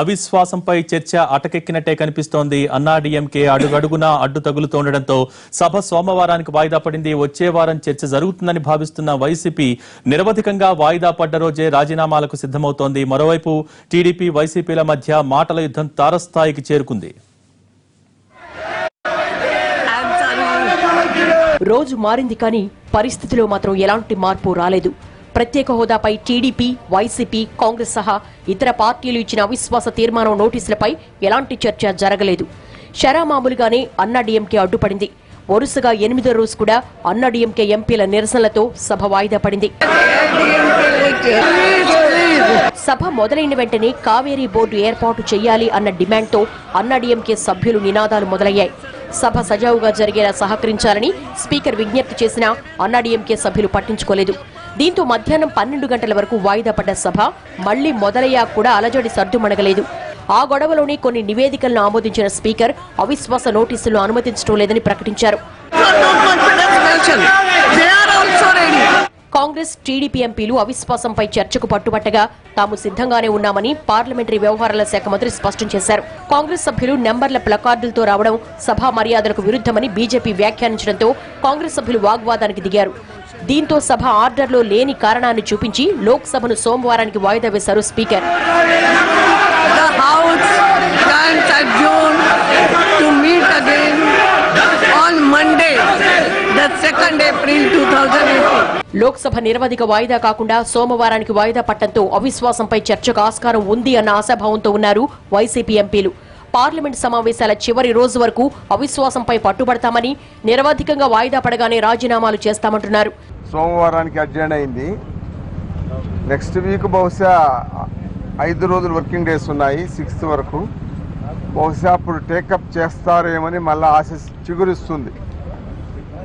అవిశ్వాసంపై చర్చ అటకెక్కినట్టే కనిపిస్తోంది. అన్నాడీఎంకే అడుగడుగునా అడ్డు తగులుతుండటంతో సభ సోమవారానికి వాయిదా పడింది. వచ్చే వారం చర్చ జరుగుతుందని భావిస్తున్న వైసీపీ నిరవధికంగా వాయిదా పడ్డ రోజే రాజీనామాలకు సిద్ధమవుతోంది. మరోవైపు టీడీపీ వైసీపీల మధ్య మాటల యుద్ధం తారస్థాయికి చేరుకుంది. రోజు మారింది కానీ పరిస్థితిలో మాత్రం ఎలాంటి మార్పు రాలేదు. ప్రత్యేక హోదాపై టీడీపీ, వైసీపీ, కాంగ్రెస్ సహా ఇతర పార్టీలు ఇచ్చిన అవిశ్వాస తీర్మానం నోటీసులపై ఎలాంటి చర్చ జరగలేదు. షరామామూలుగానే అన్నాడీఎంకే అడ్డుపడింది. వరుసగా 8వ రోజు కూడా అన్నాడీఎంకే ఎంపీల నిరసనలతో సభ వాయిదా పడింది. సభ మొదలైన వెంటనే కావేరీ బోర్డు ఏర్పాటు చేయాలి అన్న డిమాండ్తో అన్నాడీఎంకే సభ్యులు నినాదాలు మొదలయ్యాయి. సభ సజావుగా జరిగేలా సహకరించాలని స్పీకర్ విజ్ఞప్తి చేసినా అన్నాడీఎంకే సభ్యులు పట్టించుకోలేదు. దీంతో మధ్యాహ్నం 12 గంటల వరకు వాయిదా పడ్డ సభ మళ్లీ మొదలయ్యాక కూడా అలజడి సర్దుమణగలేదు. ఆ గొడవలోనే కొన్ని నివేదికలను ఆమోదించిన స్పీకర్ అవిశ్వాస నోటీసులను అనుమతించడం లేదని ప్రకటించారు. కాంగ్రెస్, టీడీపీ ఎంపీలు అవిశ్వాసంపై చర్చకు పట్టుబట్టగా తాము సిద్ధంగానే ఉన్నామని పార్లమెంటరీ వ్యవహారాల శాఖ మంత్రి స్పష్టం చేశారు. కాంగ్రెస్ సభ్యులు నెంబర్ల ప్లకార్డులతో రావడం సభా మర్యాదలకు విరుద్ధమని బీజేపీ వ్యాఖ్యానించడంతో కాంగ్రెస్ సభ్యులు వాగ్వాదానికి దిగారు. దీంతో సభ ఆర్డర్లో లేని కారణాన్ని చూపించి లోక్సభను సోమవారానికి వాయిదా వేశారు స్పీకర్. లోక్సభ నిరవధిక వాయిదా కాకుండా సోమవారానికి వాయిదా పట్టడంతో అవిశ్వాసంపై చర్చకు ఆస్కారం ఉంది అన్న ఆశాభావంతో ఉన్నారు వైసీపీ ఎంపీలు. పార్లమెంట్ సమావేశాల చివరి రోజు వరకు అవిశ్వాసంపై పట్టుబడతామని, నిరవధికంగా వాయిదా పడగానే రాజీనామాలు చేస్తామంటున్నారు. సోమవారానికి అడ్జెండా అయింది. నెక్స్ట్ వీక్ బహుశా 5 రోజులు వర్కింగ్ డేస్ ఉన్నాయి, 6th వరకు. బహుశా అప్పుడు టేకప్ చేస్తారేమని మళ్ళీ ఆశ చిగురిస్తుంది.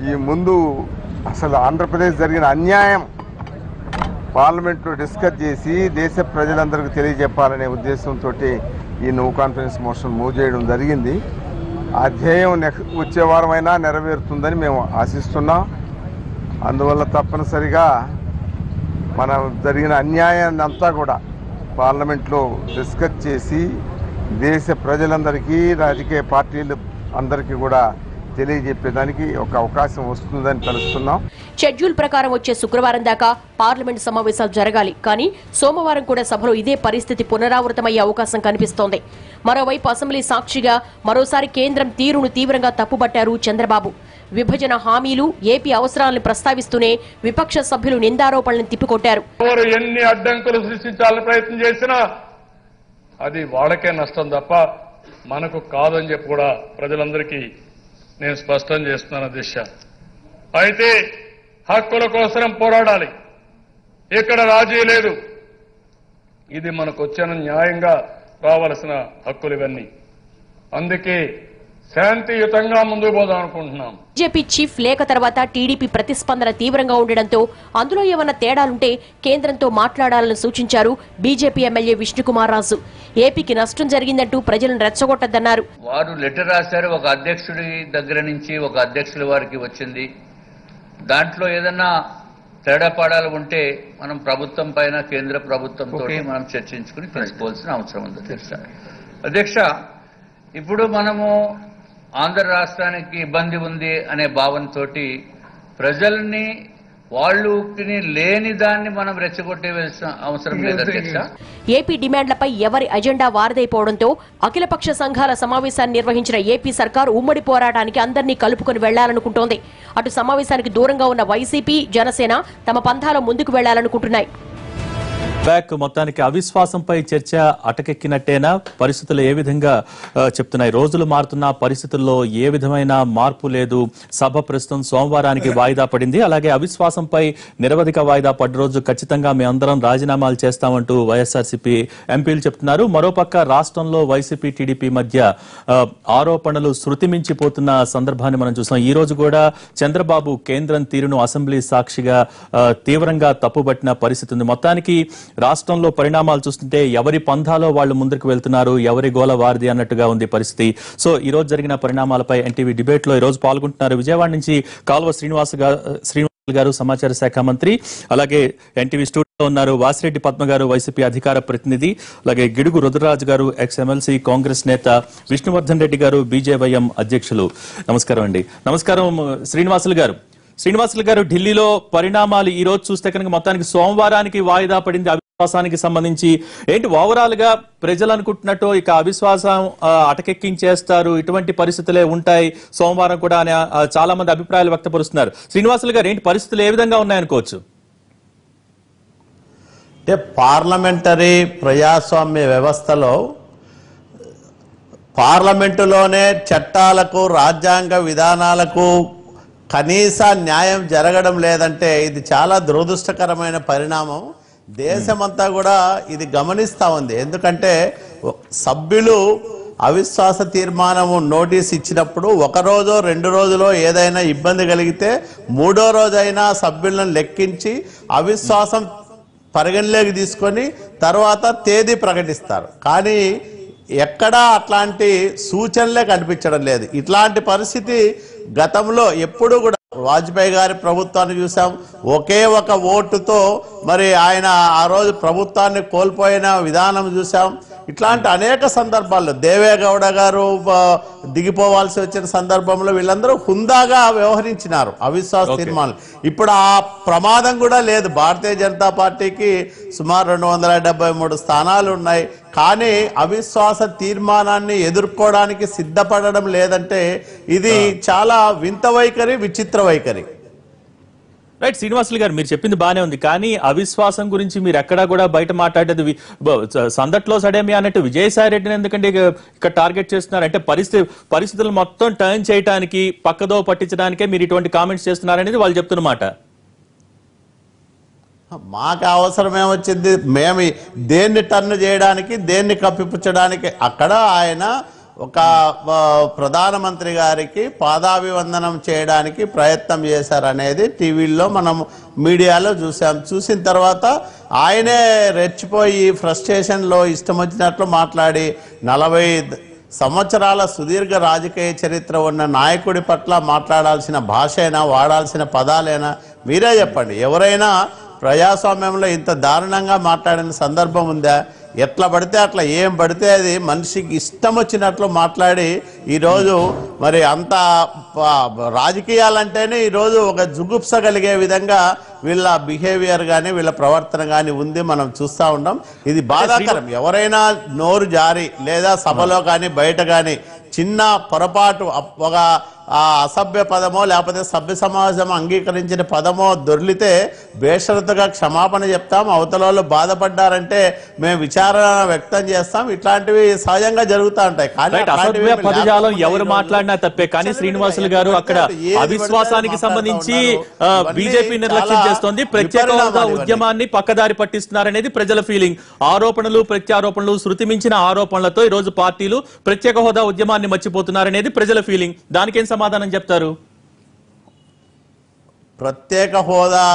ఈ ముందు అసలు ఆంధ్రప్రదేశ్ జరిగిన అన్యాయం పార్లమెంట్లో డిస్కస్ చేసి దేశ ప్రజలందరికీ తెలియజెప్పాలనే ఉద్దేశంతో ఈ నో కాన్ఫిడెన్స్ మోషన్ మూవ్ చేయడం జరిగింది. ఆ ధ్యేయం వచ్చే వారమైనా నెరవేరుతుందని మేము ఆశిస్తున్నాం. అందువల్ల తప్పనిసరిగా మనం జరిగిన అన్యాయాన్ని అంతా కూడా పార్లమెంట్లో డిస్కస్ చేసి దేశ ప్రజలందరికీ, రాజకీయ పార్టీలు అందరికీ కూడా తెలియజెప్పేదానికి ఒక అవకాశం వస్తుందని తెలుస్తున్నాం. షెడ్యూల్ ప్రకారం వచ్చే శుక్రవారం దాకా పార్లమెంట్ సమావేశాలు జరగాలి. కానీ సోమవారం కూడా సభలో ఇదే పరిస్థితి పునరావృతమయ్యే అవకాశం కనిపిస్తోంది. మరోవైపు అసెంబ్లీ సాక్షిగా మరోసారి కేంద్రం తీరును తీవ్రంగా తప్పుబట్టారు చంద్రబాబు. విభజన హామీలు, ఏపీ అవసరాలను ప్రస్తావిస్తూనే విపక్ష సభ్యులు నిందారోపణలను తిప్పికొట్టారు. ఎన్ని అడ్డంకులు సృష్టించాలని ప్రయత్నం చేసినా అది వాళ్ళకే నష్టం తప్ప మనకు కాదని చెప్పి కూడా ప్రజలందరికీ నేను స్పష్టం చేస్తున్నాను దిశ. అయితే హక్కుల కోసం పోరాడాలి, ఇక్కడ రాజీ లేదు. ఇది మనకు వచ్చిన న్యాయంగా రావాల్సిన హక్కులు ఇవన్నీ. అందుకే శాంతియుతంగా ముందుకు పోదాం అనుకుంటున్నాం. బీజేపీ చీఫ్ లేఖ తర్వాత టీడీపీ ప్రతిస్పందన తీవ్రంగా ఉండడంతో అందులో ఏమన్నా తేడాలుంటే కేంద్రంతో మాట్లాడాలని సూచించారు బీజేపీ ఎమ్మెల్యే విష్ణుకుమార్ రాజు. ఏపీకి నష్టం జరిగిందంటూ ప్రజలను రెచ్చగొట్టద్దన్నారు. వారు లెటర్ రాశారు, ఒక అధ్యక్షుడి దగ్గర నుంచి ఒక అధ్యక్షుల వారికి వచ్చింది. దాంట్లో ఏదన్నా తేడాపాడాలు ఉంటే మనం ప్రభుత్వం పైన, కేంద్ర ప్రభుత్వంతో మనం చర్చించుకుని తెలుసుకోవాల్సిన అవసరం ఉంది అధ్యక్ష. ఇప్పుడు మనము ఆంధ్ర రాష్ట్రానికి ఇబ్బంది ఉంది అనే భావనతోటి ప్రజల్ని, వాళ్ళు లేని దాన్ని మనం రెచ్చగొట్టేవలసిన అవసరం లేదు అధ్యక్ష. ఏపీ డిమాండ్లపై ఎవరి అజెండా వారదైపోవడంతో అఖిలపక్ష సంఘాల సమావేశాన్ని నిర్వహించిన ఏపీ సర్కార్ ఉమ్మడి పోరాటానికి అందరినీ కలుపుకొని వెళ్లాలనుకుంటోంది. అటు సమావేశానికి దూరంగా ఉన్న వైసీపీ, జనసేన తమ పంథాలో ముందుకు వెళ్లాలనుకుంటున్నాయి. మొత్తానికి అవిశ్వాసంపై చర్చ అటకెక్కినట్టేనా? పరిస్థితులు ఏ విధంగా చెప్తున్నాయి? రోజులు మారుతున్న పరిస్థితుల్లో ఏ విధమైన మార్పు లేదు. సభ ప్రస్తుతం సోమవారానికి వాయిదా పడింది. అలాగే అవిశ్వాసంపై నిరవధిక వాయిదా పడ్డ రోజు ఖచ్చితంగా మేమందరం రాజీనామాలు చేస్తామంటూ వైఎస్ఆర్సీపీ ఎంపీలు చెప్తున్నారు. మరోపక్క రాష్ట్రంలో వైసీపీ, టీడీపీ మధ్య ఆరోపణలు శృతిమించిపోతున్న సందర్భాన్ని మనం చూసాం. ఈ రోజు కూడా చంద్రబాబు కేంద్రం తీరును అసెంబ్లీ సాక్షిగా తీవ్రంగా తప్పుబట్టిన పరిస్థితి ఉంది. మొత్తానికి రాష్ట్రంలో పరిణామాలు చూస్తుంటే ఎవరి పంధాలో వాళ్ళు ముందుకు వెళ్తున్నారు, ఎవరి గోల వారిది అన్నట్టుగా ఉంది పరిస్థితి. సో ఈ రోజు జరిగిన పరిణామాలపై ఎన్టీవీ డిబేట్ లో ఈ రోజు పాల్గొంటున్నారు విజయవాడ నుంచి కాల్వ శ్రీనివాస్ గారు, సమాచార శాఖ మంత్రి. అలాగే ఎన్టీవీ స్టూడియోలో ఉన్నారు వాసిరెడ్డి పద్మ గారు, వైసీపీ అధికార ప్రతినిధి. అలాగే గిడుగు రుద్రరాజు గారు, ఎక్స్ ఎమ్మెల్సీ కాంగ్రెస్ నేత. విష్ణువర్ధన్ రెడ్డి గారు, బీజేవైఎం అధ్యక్షులు. నమస్కారం అండి. నమస్కారం శ్రీనివాసులు గారు. ఢిల్లీలో పరిణామాలు ఈ రోజు చూస్తే కనుక మొత్తానికి సోమవారానికి వాయిదా పడింది అవిశ్వాసానికి సంబంధించి. ఏంటి ఓవరాల్ గా ప్రజలు అనుకుంటున్నట్టు ఇక అవిశ్వాసం అటకెక్కించేస్తారు, ఇటువంటి పరిస్థితులే ఉంటాయి సోమవారం కూడా అని చాలా మంది అభిప్రాయాలు వ్యక్తపరుస్తున్నారు. శ్రీనివాసులు గారు, ఏంటి పరిస్థితులు ఏ విధంగా ఉన్నాయనుకోవచ్చు? అంటే పార్లమెంటరీ ప్రజాస్వామ్య వ్యవస్థలో పార్లమెంటులోనే చట్టాలకు, రాజ్యాంగ విధానాలకు కనీస న్యాయం జరగడం లేదంటే ఇది చాలా దురదృష్టకరమైన పరిణామం. దేశమంతా కూడా ఇది గమనిస్తూ ఉంది. ఎందుకంటే సభ్యులు అవిశ్వాస తీర్మానము నోటీస్ ఇచ్చినప్పుడు ఒక రోజో 2 రోజులో ఏదైనా ఇబ్బంది కలిగితే 3వ రోజైనా సభ్యులను లెక్కించి అవిశ్వాసం పరిగణలోకి తీసుకొని తర్వాత తేదీ ప్రకటిస్తారు. కానీ ఎక్కడా అట్లాంటి సూచనలే కనిపించడం లేదు. ఇట్లాంటి పరిస్థితి గతంలో ఎప్పుడు కూడా వాజ్పేయి గారి ప్రభుత్వాన్ని చూసాం. ఒకే ఒక ఓటుతో మరి ఆయన ఆ రోజు ప్రభుత్వాన్ని కోల్పోయిన విధానం చూసాం. ఇట్లాంటి అనేక సందర్భాల్లో దేవేగౌడ గారు దిగిపోవాల్సి వచ్చిన సందర్భంలో వీళ్ళందరూ హుందాగా వ్యవహరించినారు అవిశ్వాస తీర్మానం. ఇప్పుడు ఆ ప్రమాదం కూడా లేదు. భారతీయ జనతా పార్టీకి సుమారు 273 స్థానాలు ఉన్నాయి. కానీ అవిశ్వాస తీర్మానాన్ని ఎదుర్కోవడానికి సిద్ధపడడం లేదంటే ఇది చాలా వింత వైఖరి, విచిత్ర వైఖరి. రైట్ శ్రీనివాసులు గారు, మీరు చెప్పింది బానే ఉంది. కానీ అవిశ్వాసం గురించి మీరు ఎక్కడా కూడా బయట మాట్లాడేది సందట్లో సడేమి అన్నట్టు విజయసాయి రెడ్డిని ఎందుకంటే ఇక్కడ టార్గెట్ చేస్తున్నారు అంటే పరిస్థితులు మొత్తం టర్న్ చేయడానికి, పక్కదో పట్టించడానికే మీరు ఇటువంటి కామెంట్స్ చేస్తున్నారనేది వాళ్ళు చెప్తున్నమాట. మాకు అవసరమేమొచ్చింది? మేము దేన్ని టర్న్ చేయడానికి, దేన్ని కప్పిపుచ్చడానికి? అక్కడ ఆయన ఒక ప్రధానమంత్రి గారికి పాదాభివందనం చేయడానికి ప్రయత్నం చేశారనేది టీవీల్లో మనం మీడియాలో చూసిన తర్వాత ఆయనే రెచ్చిపోయి ఫ్రస్ట్రేషన్లో ఇష్టం వచ్చినట్లు మాట్లాడి 40 సంవత్సరాల సుదీర్ఘ రాజకీయ చరిత్ర ఉన్న నాయకుడి పట్ల మాట్లాడాల్సిన భాషైనా, వాడాల్సిన పదాలైనా మీరే చెప్పండి. ఎవరైనా ప్రజాస్వామ్యంలో ఇంత దారుణంగా మాట్లాడిన సందర్భం ఉందా? ఎట్లా పడితే అట్లా, ఏం పడితే అది మనిషికి ఇష్టం వచ్చినట్లు మాట్లాడి ఈరోజు మరి అంత రాజకీయాలంటేనే ఈరోజు ఒక జుగుప్స కలిగే విధంగా వీళ్ళ బిహేవియర్ కానీ వీళ్ళ ప్రవర్తన కానీ ఉంది. మనం చూస్తూ ఉన్నాం. ఇది బాధాకరం. ఎవరైనా నోరు జారి లేదా సభలో కానీ బయట కానీ చిన్న పొరపాటు ఒక అసభ్య పదమో లేకపోతే సభ్య సమాజం అంగీకరించిన పదమో దొర్లితే బేషరతుగా క్షమాపణ చెప్తాం. అవతలలో బాధపడ్డారంటే మేము విచారణ వ్యక్తం చేస్తాం. ఇట్లాంటివి సహజంగా జరుగుతూ ఉంటాయి. అసభ్య పదజాలం ఎవరు మాట్లాడినా తప్పే. కానీ శ్రీనివాసులు గారు, అక్కడ అవిశ్వాసానికి సంబంధించి బీజేపీ నిర్లక్ష్యం చేస్తోంది, ప్రత్యేక హోదా ఉద్యమాన్ని పక్కదారి పట్టిస్తున్నారనేది ప్రజల ఫీలింగ్. ఆరోపణలు, ప్రత్యారోపణలు, శృతి మించిన ఆరోపణలతో ఈ రోజు పార్టీలు ప్రత్యేక హోదా ఉద్యమాన్ని మర్చిపోతున్నారనేది ప్రజల ఫీలింగ్. దానికేం సమాధానం చెప్తారు? ప్రత్యేక హోదా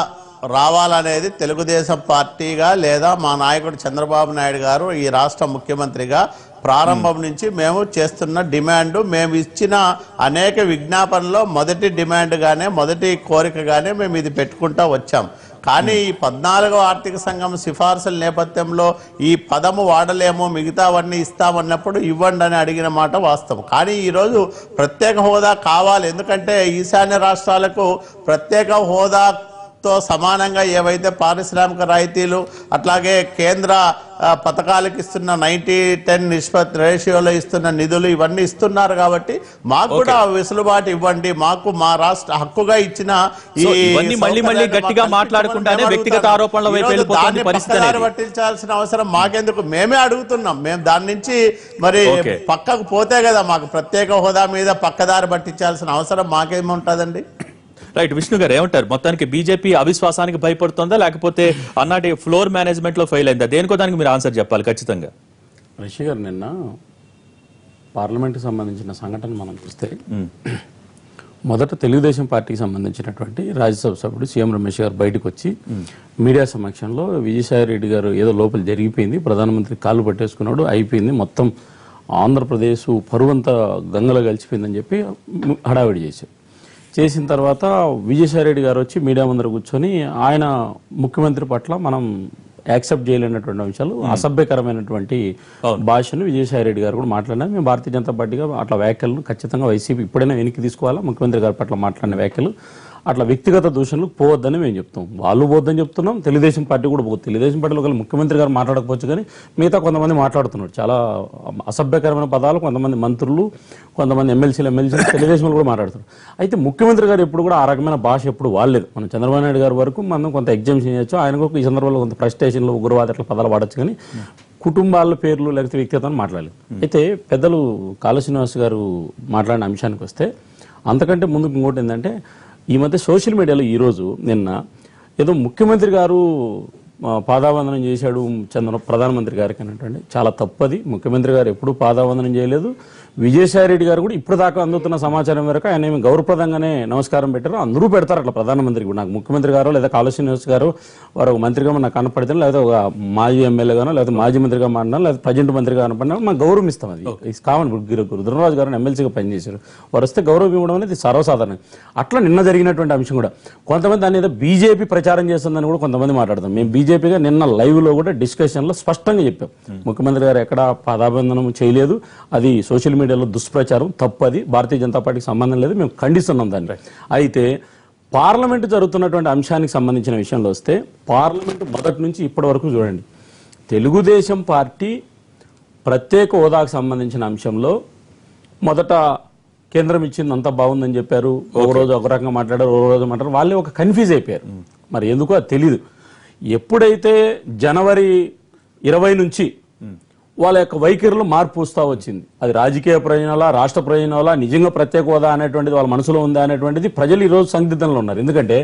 రావాలనేది తెలుగుదేశం పార్టీగా లేదా మా నాయకుడు చంద్రబాబు నాయుడు గారు ఈ రాష్ట్ర ముఖ్యమంత్రిగా ప్రారంభం నుంచి మేము చేస్తున్న డిమాండ్, మేము ఇచ్చిన అనేక విజ్ఞాపనలో మొదటి డిమాండ్గానే, మొదటి కోరికగానే మేము ఇది పెట్టుకుంటూ వచ్చాం. కానీ ఈ 14వ ఆర్థిక సంఘం సిఫార్సుల నేపథ్యంలో ఈ పదము వాడలేమో, మిగతావన్నీ ఇస్తామన్నప్పుడు ఇవ్వండి అని అడిగిన మాట వాస్తవం. కానీ ఈరోజు ప్రత్యేక హోదా కావాలి. ఎందుకంటే ఈశాన్య రాష్ట్రాలకు ప్రత్యేక హోదాతో సమానంగా ఏవైతే పారిశ్రామిక రాయితీలు అట్లాగే కేంద్ర పథకాలకు ఇస్తున్న 90-10 నిష్పత్తి రేషియోలో ఇస్తున్న నిధులు ఇవన్నీ ఇస్తున్నారు. కాబట్టి మాకు కూడా వెసులుబాటు ఇవ్వండి, మాకు మా రాష్ట్ర హక్కుగా ఇచ్చిన మళ్ళీ గట్టిగా మాట్లాడుకుంటానే వ్యక్తిగత ఆరోపణల వైపు వెళ్ళిపోతుంది పరిస్థితి. పట్టించాల్సిన అవసరం మాకెందుకు? మేమే అడుగుతున్నాం. మేము దాని నుంచి మరి పక్కకు పోతే కదా మాకు ప్రత్యేక హోదా మీద పక్కదారి పట్టించాల్సిన అవసరం మాకేముంటుందండి? రైట్, విష్ణు గారు ఏమంటారు? మొత్తానికి బీజేపీ అవిశ్వాసానికి భయపడుతుందా లేకపోతే అన్నాటి ఫ్లోర్ మేనేజ్మెంట్ లో ఫెయిల్ అయిందా? దేనికో దానికి మీరు ఆన్సర్ చెప్పాలి ఖచ్చితంగా. రిషి గారు, నిన్న పార్లమెంట్కి సంబంధించిన సంఘటన మనం చూస్తే మొదట తెలుగుదేశం పార్టీకి సంబంధించినటువంటి రాజ్యసభ సభ్యుడు సీఎం రమేష్ గారు బయటకు వచ్చి మీడియా సమక్షంలో విజయసాయి రెడ్డి గారు ఏదో లోపల జరిగిపోయింది, ప్రధానమంత్రి కాళ్ళు పట్టేసుకున్నాడు, అయిపోయింది, మొత్తం ఆంధ్రప్రదేశ్ పరువంతా గంగలో కలిసిపోయిందని చెప్పి హడావిడి చేసిన తర్వాత విజయసాయి రెడ్డి గారు వచ్చి మీడియా ముందర కూర్చొని ఆయన ముఖ్యమంత్రి పట్ల మనం యాక్సెప్ట్ చేయలేనటువంటి అంశాలు, అసభ్యకరమైనటువంటి భాషను విజయసాయి రెడ్డి గారు కూడా మాట్లాడినారు. మేము భారతీయ జనతా పార్టీగా అట్లా వ్యాఖ్యలను ఖచ్చితంగా వైసీపీ ఇప్పుడైనా వెనక్కి తీసుకోవాలా, ముఖ్యమంత్రి గారి పట్ల మాట్లాడిన వ్యాఖ్యలు అట్లా వ్యక్తిగత దూషణలు పోవద్దని మేము చెప్తాం. వాళ్ళు పోద్దని చెప్తున్నాం, తెలుగుదేశం పార్టీ కూడా పోతుంది. తెలుగుదేశం పార్టీలో ఒకళ్ళు ముఖ్యమంత్రి గారు మాట్లాడకపోవచ్చు కానీ మిగతా కొంతమంది మాట్లాడుతున్నారు చాలా అసభ్యకరమైన పదాలు, కొంతమంది మంత్రులు, కొంతమంది ఎమ్మెల్సీలు తెలుగుదేశంలో కూడా మాట్లాడుతున్నారు. అయితే ముఖ్యమంత్రి గారు ఎప్పుడు కూడా ఆ రకమైన భాష ఎప్పుడు వాడలేదు. మనం చంద్రబాబు నాయుడు గారి వరకు మనం కొంత ఎగ్జామ్షన్ చేయొచ్చు, ఆయన కూడా ఈ సందర్భంలో కొంత ఫ్రస్ట్రేషన్లు, ఉగ్రవాద అట్లా పదాలు వాడచ్చు కానీ కుటుంబాల పేర్లు లేకపోతే వ్యక్తిగతాన్ని మాట్లాడలేదు. అయితే పెద్దలు కాళ శ్రీనివాస్ గారు మాట్లాడిన అంశానికి వస్తే అంతకంటే ముందుకు ఇంకోటి ఏంటంటే ఈ మధ్య సోషల్ మీడియాలో ఈరోజు నిన్న ఏదో ముఖ్యమంత్రి గారు పాదావందనం చేశాడు ప్రధానమంత్రి గారికి అన్నట్టు చాలా తప్పది. ముఖ్యమంత్రి గారు ఎప్పుడూ పాదావందనం చేయలేదు. విజయసాయి రెడ్డి గారు కూడా ఇప్పుడు దాకా అందుతున్న సమాచారం మేరకు ఆయన ఏమి గౌరవప్రదంగానే నమస్కారం పెట్టారు. అందరూ పెడతారు అట్లా ప్రధానమంత్రికి. నాకు ముఖ్యమంత్రి గారు లేదా కాళ శ్రీనివాస్ గారు వారు ఒక మంత్రిగా నాకు కనపడితే, లేదా ఒక మాజీ ఎమ్మెల్యేగానో లేదా మాజీ మంత్రిగా మాట్లాడినా లేదా ప్రజెంట్ మంత్రిగా కనపడినా మనం గౌరవిస్తాం. అది కామన్. రుద్రరాజు గారు ఎమ్మెల్సీగా పనిచేశారు, వారు వస్తే గౌరవం ఇవ్వడం అనేది సర్వసాధారణం. అట్లా నిన్న జరిగినటువంటి అంశం కూడా కొంతమంది దాని ఏదో బీజేపీ ప్రచారం చేస్తుందని కూడా కొంతమంది మాట్లాడతాం. మేము బీజేపీగా నిన్న లైవ్ లో కూడా డిస్కషన్లో స్పష్టంగా చెప్పాం, ముఖ్యమంత్రి గారు ఎక్కడ పాదాబంధనం చేయలేదు, అది సోషల్ మీడియాలో దుష్ప్రచారం, తప్పది, భారతీయ జనతా పార్టీకి సంబంధం లేదు, మేము ఖండిస్తున్నాం దాన్ని. అయితే పార్లమెంటు జరుగుతున్నటువంటి అంశానికి సంబంధించిన విషయంలో వస్తే పార్లమెంటు మొదటి నుంచి ఇప్పటి వరకు చూడండి, తెలుగుదేశం పార్టీ ప్రత్యేక హోదాకు సంబంధించిన అంశంలో మొదట కేంద్రం ఇచ్చింది అంతా బాగుందని చెప్పారు, ఒక రోజు ఒక రకంగా మాట్లాడారు, ఒక రోజు మాట్లాడారు, వాళ్ళే ఒక కన్ఫ్యూజ్ అయిపోయారు. మరి ఎందుకో అది తెలీదు. ఎప్పుడైతే జనవరి 20 నుంచి వాళ్ళ యొక్క వైఖరిలో మార్పు వస్తూ వచ్చింది, అది రాజకీయ ప్రయోజనాలా, రాష్ట్ర ప్రయోజనాలా, నిజంగా ప్రత్యేక హోదా అనేటువంటిది వాళ్ళ మనసులో ఉందా అనేటువంటిది ప్రజలు ఈరోజు సందిగ్ధంలో ఉన్నారు. ఎందుకంటే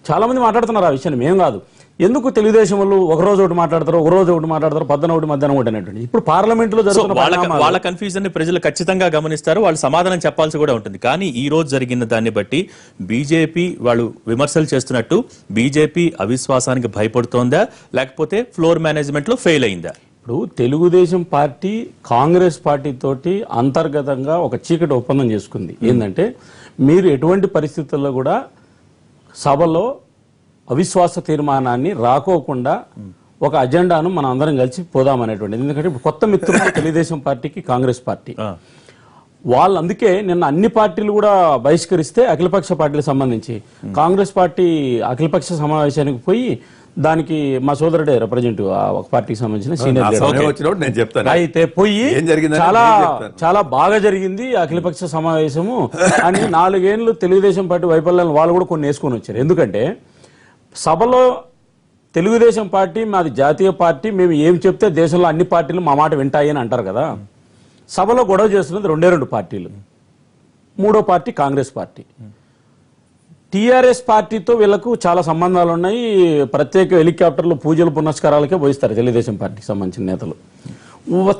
చాలా మంది మాట్లాడుతున్నారు ఆ విషయాన్ని, మేము కాదు. ఎందుకు తెలుగుదేశం వాళ్ళు ఒకరోజు ఒకటి మాట్లాడతారు, ఒకరోజు ఒకటి మాట్లాడతారు, పొద్దున ఒకటి మధ్యాహ్నం ఒకటి అనేటువంటి. ఇప్పుడు పార్లమెంట్ లో జరుగుతున్న వాళ్ళ కన్ఫ్యూజన్ ని ప్రజలు ఖచ్చితంగా గమనిస్తారు, వాళ్ళు సమాధానం చెప్పాల్సి కూడా ఉంటుంది. కానీ ఈ రోజు జరిగిన దాన్ని బట్టి బీజేపీ వాళ్ళు విమర్శలు చేస్తున్నట్టు బీజేపీ అవిశ్వాసానికి భయపడుతోందా లేకపోతే ఫ్లోర్ మేనేజ్మెంట్ లో ఫెయిల్ అయిందా? ఇప్పుడు తెలుగుదేశం పార్టీ కాంగ్రెస్ పార్టీ తోటి అంతర్గతంగా ఒక చీకటి ఒప్పందం చేసుకుంది. ఏంటంటే మీరు ఎటువంటి పరిస్థితుల్లో కూడా సభలో అవిశ్వాస తీర్మానాన్ని రాకోకుండా ఒక అజెండాను మనం అందరం కలిసి పోదామనేటువంటిది. ఎందుకంటే ఇప్పుడు కొత్త మిత్రులు తెలుగుదేశం పార్టీకి కాంగ్రెస్ పార్టీ, వాళ్ళు అందుకే నిన్న అన్ని పార్టీలు కూడా బహిష్కరిస్తే అఖిలపక్ష పార్టీలకు సంబంధించి కాంగ్రెస్ పార్టీ అఖిలపక్ష సమావేశానికి పోయి దానికి మా సోదరుడే రిప్రజెంటేటివ్ ఒక పార్టీకి సంబంధించిన సీనియర్ అయితే పోయి చాలా బాగా జరిగింది అఖిలపక్ష సమావేశము అని 4 ఏళ్ళు తెలుగుదేశం పార్టీ వైఫల్యాలను వాళ్ళు కూడా కొన్ని వేసుకొని వచ్చారు. ఎందుకంటే సభలో తెలుగుదేశం పార్టీ మాది జాతీయ పార్టీ, మేము ఏం చెప్తే దేశంలో అన్ని పార్టీలు మా మాట వింటాయి అని అంటారు కదా. సభలో గొడవ చేస్తున్నది 2 పార్టీలు, 3వ పార్టీ కాంగ్రెస్ పార్టీ. టీఆర్ఎస్ పార్టీతో వీళ్ళకు చాలా సంబంధాలు ఉన్నాయి, ప్రత్యేక హెలికాప్టర్లు పూజలు పునస్కారాలకే పోయిస్తారు తెలుగుదేశం పార్టీకి సంబంధించిన నేతలు.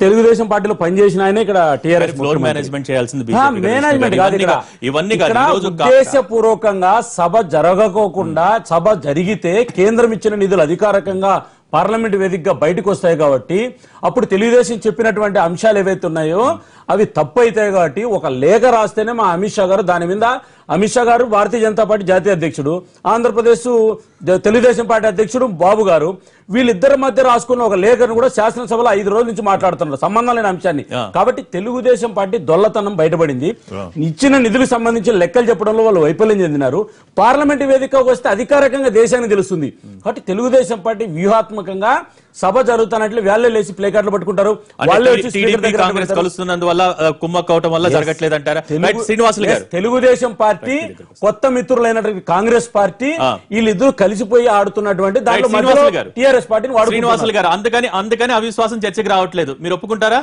తెలుగుదేశం పార్టీలో పనిచేసిన ఆయన ఇక్కడ టీఆర్ఎస్ మేనేజ్మెంట్ చేయాల్సింది మేనేజ్మెంట్ కాదు, ఉద్దేశపూర్వకంగా సభ జరగకోకుండా, సభ జరిగితే కేంద్రం ఇచ్చిన నిధులు అధికారికంగా పార్లమెంట్ వేదికగా బయటకు వస్తాయి కాబట్టి అప్పుడు తెలుగుదేశం చెప్పినటువంటి అంశాలు ఏవైతే ఉన్నాయో అవి తప్పు అవుతాయి కాబట్టి ఒక లేఖ రాస్తేనే మా అమిత్ షా గారు దాని మీద, అమిత్ షా గారు భారతీయ జనతా పార్టీ జాతీయ అధ్యక్షుడు, ఆంధ్రప్రదేశ్ తెలుగుదేశం పార్టీ అధ్యక్షుడు బాబు గారు, వీళ్ళిద్దరి మధ్య రాసుకున్న ఒక లేఖను కూడా శాసనసభలో 5 రోజుల నుంచి మాట్లాడుతున్నారు సంబంధం లేని అంశాన్ని. కాబట్టి తెలుగుదేశం పార్టీ దొల్లతనం బయటపడింది. ఇచ్చిన నిధులకు సంబంధించిన లెక్కలు చెప్పడంలో వాళ్ళు వైఫల్యం చెందినారు. పార్లమెంటు వేదికకు వస్తే అధికారికంగా దేశానికి తెలుస్తుంది. కాబట్టి తెలుగుదేశం పార్టీ వ్యూహాత్మకంగా సభ జరుగుతున్నట్లు వాళ్ళే లేచి ప్లే కార్డులు పట్టుకుంటారు, వాళ్ళే తెలుగుదేశం పార్టీ కొత్త మిత్రులైనటువంటి కాంగ్రెస్ పార్టీ వీళ్ళిద్దరూ కలిసిపోయి ఆడుతున్నటువంటి దాంట్లో టీఆర్ఎస్ పార్టీని శ్రీనివాసులు గారు అందుకని అవిశ్వాసం చర్చకు రావట్లేదు, మీరు ఒప్పుకుంటారా?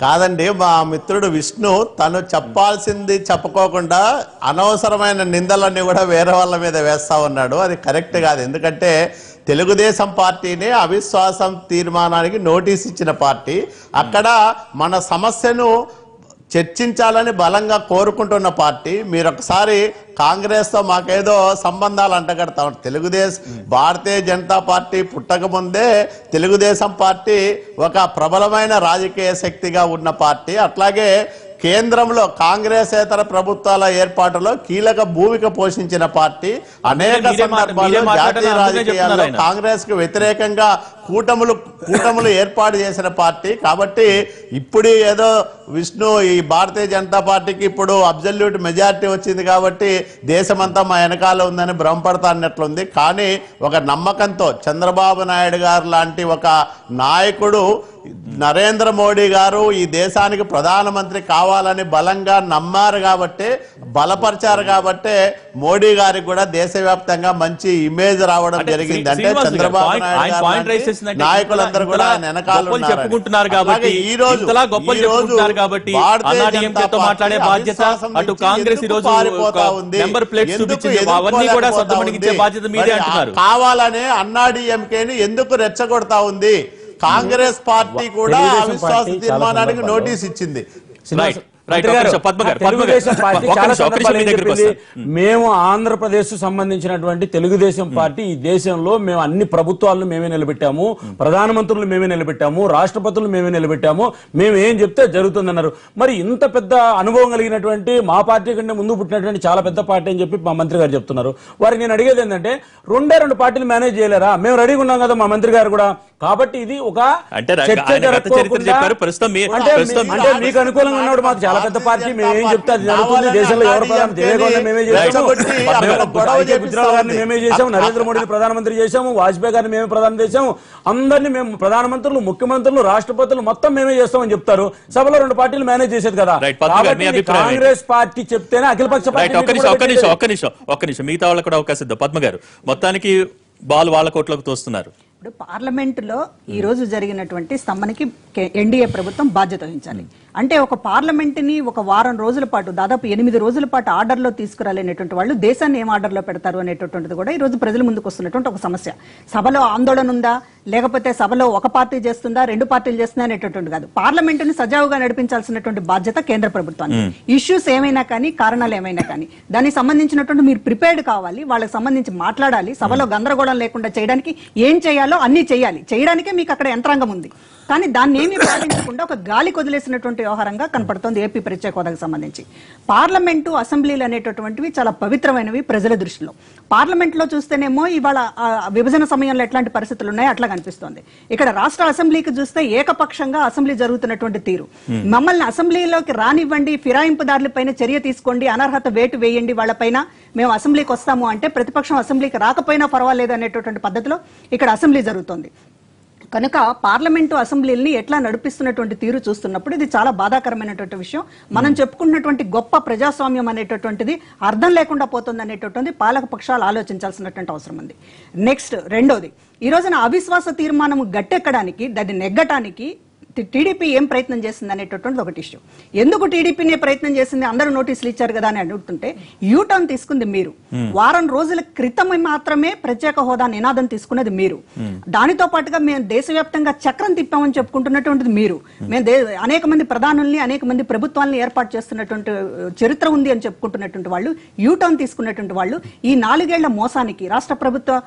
కాదండి, మా మిత్రుడు విష్ణు తను చెప్పాల్సింది చెప్పుకోకుండా అనవసరమైన నిందలన్నీ కూడా వేరే వాళ్ళ మీద వేస్తా ఉన్నాడు. అది కరెక్ట్ కాదు. ఎందుకంటే తెలుగుదేశం పార్టీని అవిశ్వాసం తీర్మానానికి నోటీస్ ఇచ్చిన పార్టీ, అక్కడ మన సమస్యను చర్చించాలని బలంగా కోరుకుంటున్న పార్టీ. మీరు ఒకసారి కాంగ్రెస్తో మాకేదో సంబంధాలు అంటగడతా తెలుగుదేశం భారతీయ జనతా పార్టీ పుట్టకముందే తెలుగుదేశం పార్టీ ఒక ప్రబలమైన రాజకీయ శక్తిగా ఉన్న పార్టీ. అట్లాగే కేంద్రంలో కాంగ్రెసేతర ప్రభుత్వాల ఏర్పాటులో కీలక భూమిక పోషించిన పార్టీ. అనేక సందర్భాల్లో జాతీయ రాజకీయాల్లో కాంగ్రెస్ కు వ్యతిరేకంగా కూటములు ఏర్పాటు చేసిన పార్టీ. కాబట్టి ఇప్పుడు ఏదో విష్ణు ఈ భారతీయ జనతా పార్టీకి ఇప్పుడు అబ్జల్యూట్ మెజారిటీ వచ్చింది కాబట్టి దేశమంతా మా వెనకాల ఉందని భ్రమపడతా అన్నట్లుంది. కానీ ఒక నమ్మకంతో చంద్రబాబు నాయుడు గారు లాంటి ఒక నాయకుడు, నరేంద్ర మోడీ గారు ఈ దేశానికి ప్రధానమంత్రి కావాలని బలంగా నమ్మారు కాబట్టి, బలపరిచారు కాబట్టి మోడీ గారికి కూడా దేశవ్యాప్తంగా మంచి ఇమేజ్ రావడం జరిగింది. అంటే చంద్రబాబు నాయుడు గారు నాయకులందరూ కూడా ఆయన వెనకాల చెప్పుకుంటున్నారు కాబట్టి ఈ రోజు కాబట్టి మాట్లాడే బాధ్యత అటు కాంగ్రెస్ ఈ రోజు నెంబర్ ప్లేట్స్ చూపించింది, అవన్నీ కూడా సొంతమణికిచ్చే బాధ్యత మీదే అంటున్నారు. కావాలనే అన్నాడీఎంకేని ఎందుకు రెచ్చగొడతా ఉంది? కాంగ్రెస్ పార్టీ కూడా అవిశ్వాస తీర్మానానికి నోటీస్ ఇచ్చింది. మేము ఆంధ్రప్రదేశ్ సంబంధించినటువంటి తెలుగుదేశం పార్టీ ఈ దేశంలో మేము అన్ని ప్రభుత్వాలను మేమే నిలబెట్టాము, ప్రధానమంత్రులు మేమే నిలబెట్టాము, రాష్ట్రపతులు మేమే నిలబెట్టాము, మేము ఏం చెప్తే జరుగుతుందన్నారు. మరి ఇంత పెద్ద అనుభవం కలిగినటువంటి మా పార్టీ కంటే ముందు పుట్టినటువంటి చాలా పెద్ద పార్టీ అని చెప్పి మా మంత్రి గారు చెప్తున్నారు. వారికి నేను అడిగేది ఏంటంటే, రెండు పార్టీలు మేనేజ్ చేయలేరా? మేము రెడీగా ఉన్నాం కదా మా మంత్రి గారు కూడా. కాబట్టి ఇది ఒక అంటే మీకు అనుకూలంగా ఉన్నప్పుడు మాకు చాలా పెద్ద పార్టీ, మేమేం చెప్తే అది జరుగుతుంది. దేశంలో ఎవరు ప్రధాని దేవేగౌడని మేమే చేసాము, గుజరాత్ గారిని మేమే చేసాము, నరేంద్ర మోడీని ప్రధానమంత్రి చేసాము, వాజ్పేయి గారిని మేమే ప్రధాని చేసాము, అందరినీ మేము ప్రధానమంత్రులు, ముఖ్యమంత్రులు, రాష్ట్రపతులు మొత్తం మేమే చేస్తామని చెప్తారు. సభలో రెండు పార్టీలు మేనేజ్ చేసేది కదా. కాంగ్రెస్ పార్టీ చెప్తేనే అఖిలపక్ష పార్టీ. ఒక్క నిమిషం మిగతా వాళ్ళకు కూడా అవకాశం ఇద్దాం. పద్మ గారు, మొత్తానికి బాల్ వాళ్ళ కోట్లోకి తోస్తున్నారు. ఇప్పుడు పార్లమెంటులో ఈ రోజు జరిగినటువంటి స్తంభనకి ఎన్డీఏ ప్రభుత్వం బాధ్యత వహించాలి. అంటే ఒక పార్లమెంటుని ఒక వారం రోజుల పాటు, దాదాపు 8 రోజుల పాటు ఆర్డర్లో తీసుకురాలేనటువంటి వాళ్ళు దేశాన్ని ఏం ఆర్డర్లో పెడతారు అనేటటువంటిది కూడా ఈ రోజు ప్రజల ముందుకు వస్తున్నటువంటి ఒక సమస్య. సభలో ఆందోళన ఉందా, లేకపోతే సభలో ఒక పార్టీ చేస్తుందా, 2 పార్టీలు చేస్తుందా అనేటటువంటి కాదు. పార్లమెంటుని సజావుగా నడిపించాల్సినటువంటి బాధ్యత కేంద్ర ప్రభుత్వానికి. ఇష్యూస్ ఏమైనా కానీ, కారణాలు ఏమైనా కానీ దానికి సంబంధించినటువంటి మీరు ప్రిపేర్డ్ కావాలి, వాళ్ళకి సంబంధించి మాట్లాడాలి. సభలో గందరగోళం లేకుండా చేయడానికి ఏం చేయాలో అన్ని చేయాలి. చేయడానికే మీకు అక్కడ యంత్రాంగం ఉంది. కానీ దాన్ని ఏమీ పాటించకుండా ఒక గాలి కొదిలేసినటువంటి వ్యవహారంగా కనపడుతోంది ఏపీ ప్రత్యేక హోదాకు సంబంధించి. పార్లమెంటు, అసెంబ్లీలు అనేటటువంటివి చాలా పవిత్రమైనవి ప్రజల దృష్టిలో. పార్లమెంట్లో చూస్తేనేమో ఇవాళ విభజన సమయంలో ఎట్లాంటి పరిస్థితులు ఉన్నాయో అట్లా కనిపిస్తోంది. ఇక్కడ రాష్ట్ర అసెంబ్లీకి చూస్తే ఏకపక్షంగా అసెంబ్లీ జరుగుతున్నటువంటి తీరు. మమ్మల్ని అసెంబ్లీలోకి రానివ్వండి, ఫిరాయింపుదారుల పైన చర్య తీసుకోండి, అనర్హత వేటు వేయండి, వాళ్ళపైన మేము అసెంబ్లీకి వస్తాము అంటే ప్రతిపక్షం అసెంబ్లీకి రాకపోయినా పర్వాలేదు అనేటటువంటి పద్ధతిలో ఇక్కడ అసెంబ్లీ జరుగుతోంది. కనుక పార్లమెంటు అసెంబ్లీని ఎట్లా నడిపిస్తున్నటువంటి తీరు చూస్తున్నప్పుడు ఇది చాలా బాధాకరమైనటువంటి విషయం. మనం చెప్పుకున్నటువంటి గొప్ప ప్రజాస్వామ్యం అనేటటువంటిది అర్థం లేకుండా పోతుంది అనేటటువంటి పాలక పక్షాలు ఆలోచించాల్సినటువంటి అవసరం ఉంది. నెక్స్ట్ రెండోది, ఈ రోజున అవిశ్వాస తీర్మానం గట్టెక్కడానికి, దాన్ని నెగ్గటానికి టీడీపీ ఏం ప్రయత్నం చేసింది అనేటటువంటి ఒకటి ఇష్యూ. ఎందుకు టీడీపీనే ప్రయత్నం చేసింది? అందరూ నోటీసులు ఇచ్చారు కదా అని అడుగుతుంటే యూటర్న్ తీసుకుంది మీరు. వారం రోజుల క్రితం మాత్రమే ప్రత్యేక హోదా నినాదం తీసుకున్నది మీరు. దానితో పాటుగా మేము దేశవ్యాప్తంగా చక్రం తిప్పామని చెప్పుకుంటున్నటువంటిది మీరు. మేము అనేక మంది ప్రధానుల్ని, అనేక మంది ప్రభుత్వాలను ఏర్పాటు చేస్తున్నటువంటి చరిత్ర ఉంది అని చెప్పుకుంటున్నటువంటి వాళ్ళు, యూటర్న్ తీసుకున్నటువంటి వాళ్ళు ఈ 4 ఏళ్ల మోసానికి, రాష్ట్ర ప్రభుత్వ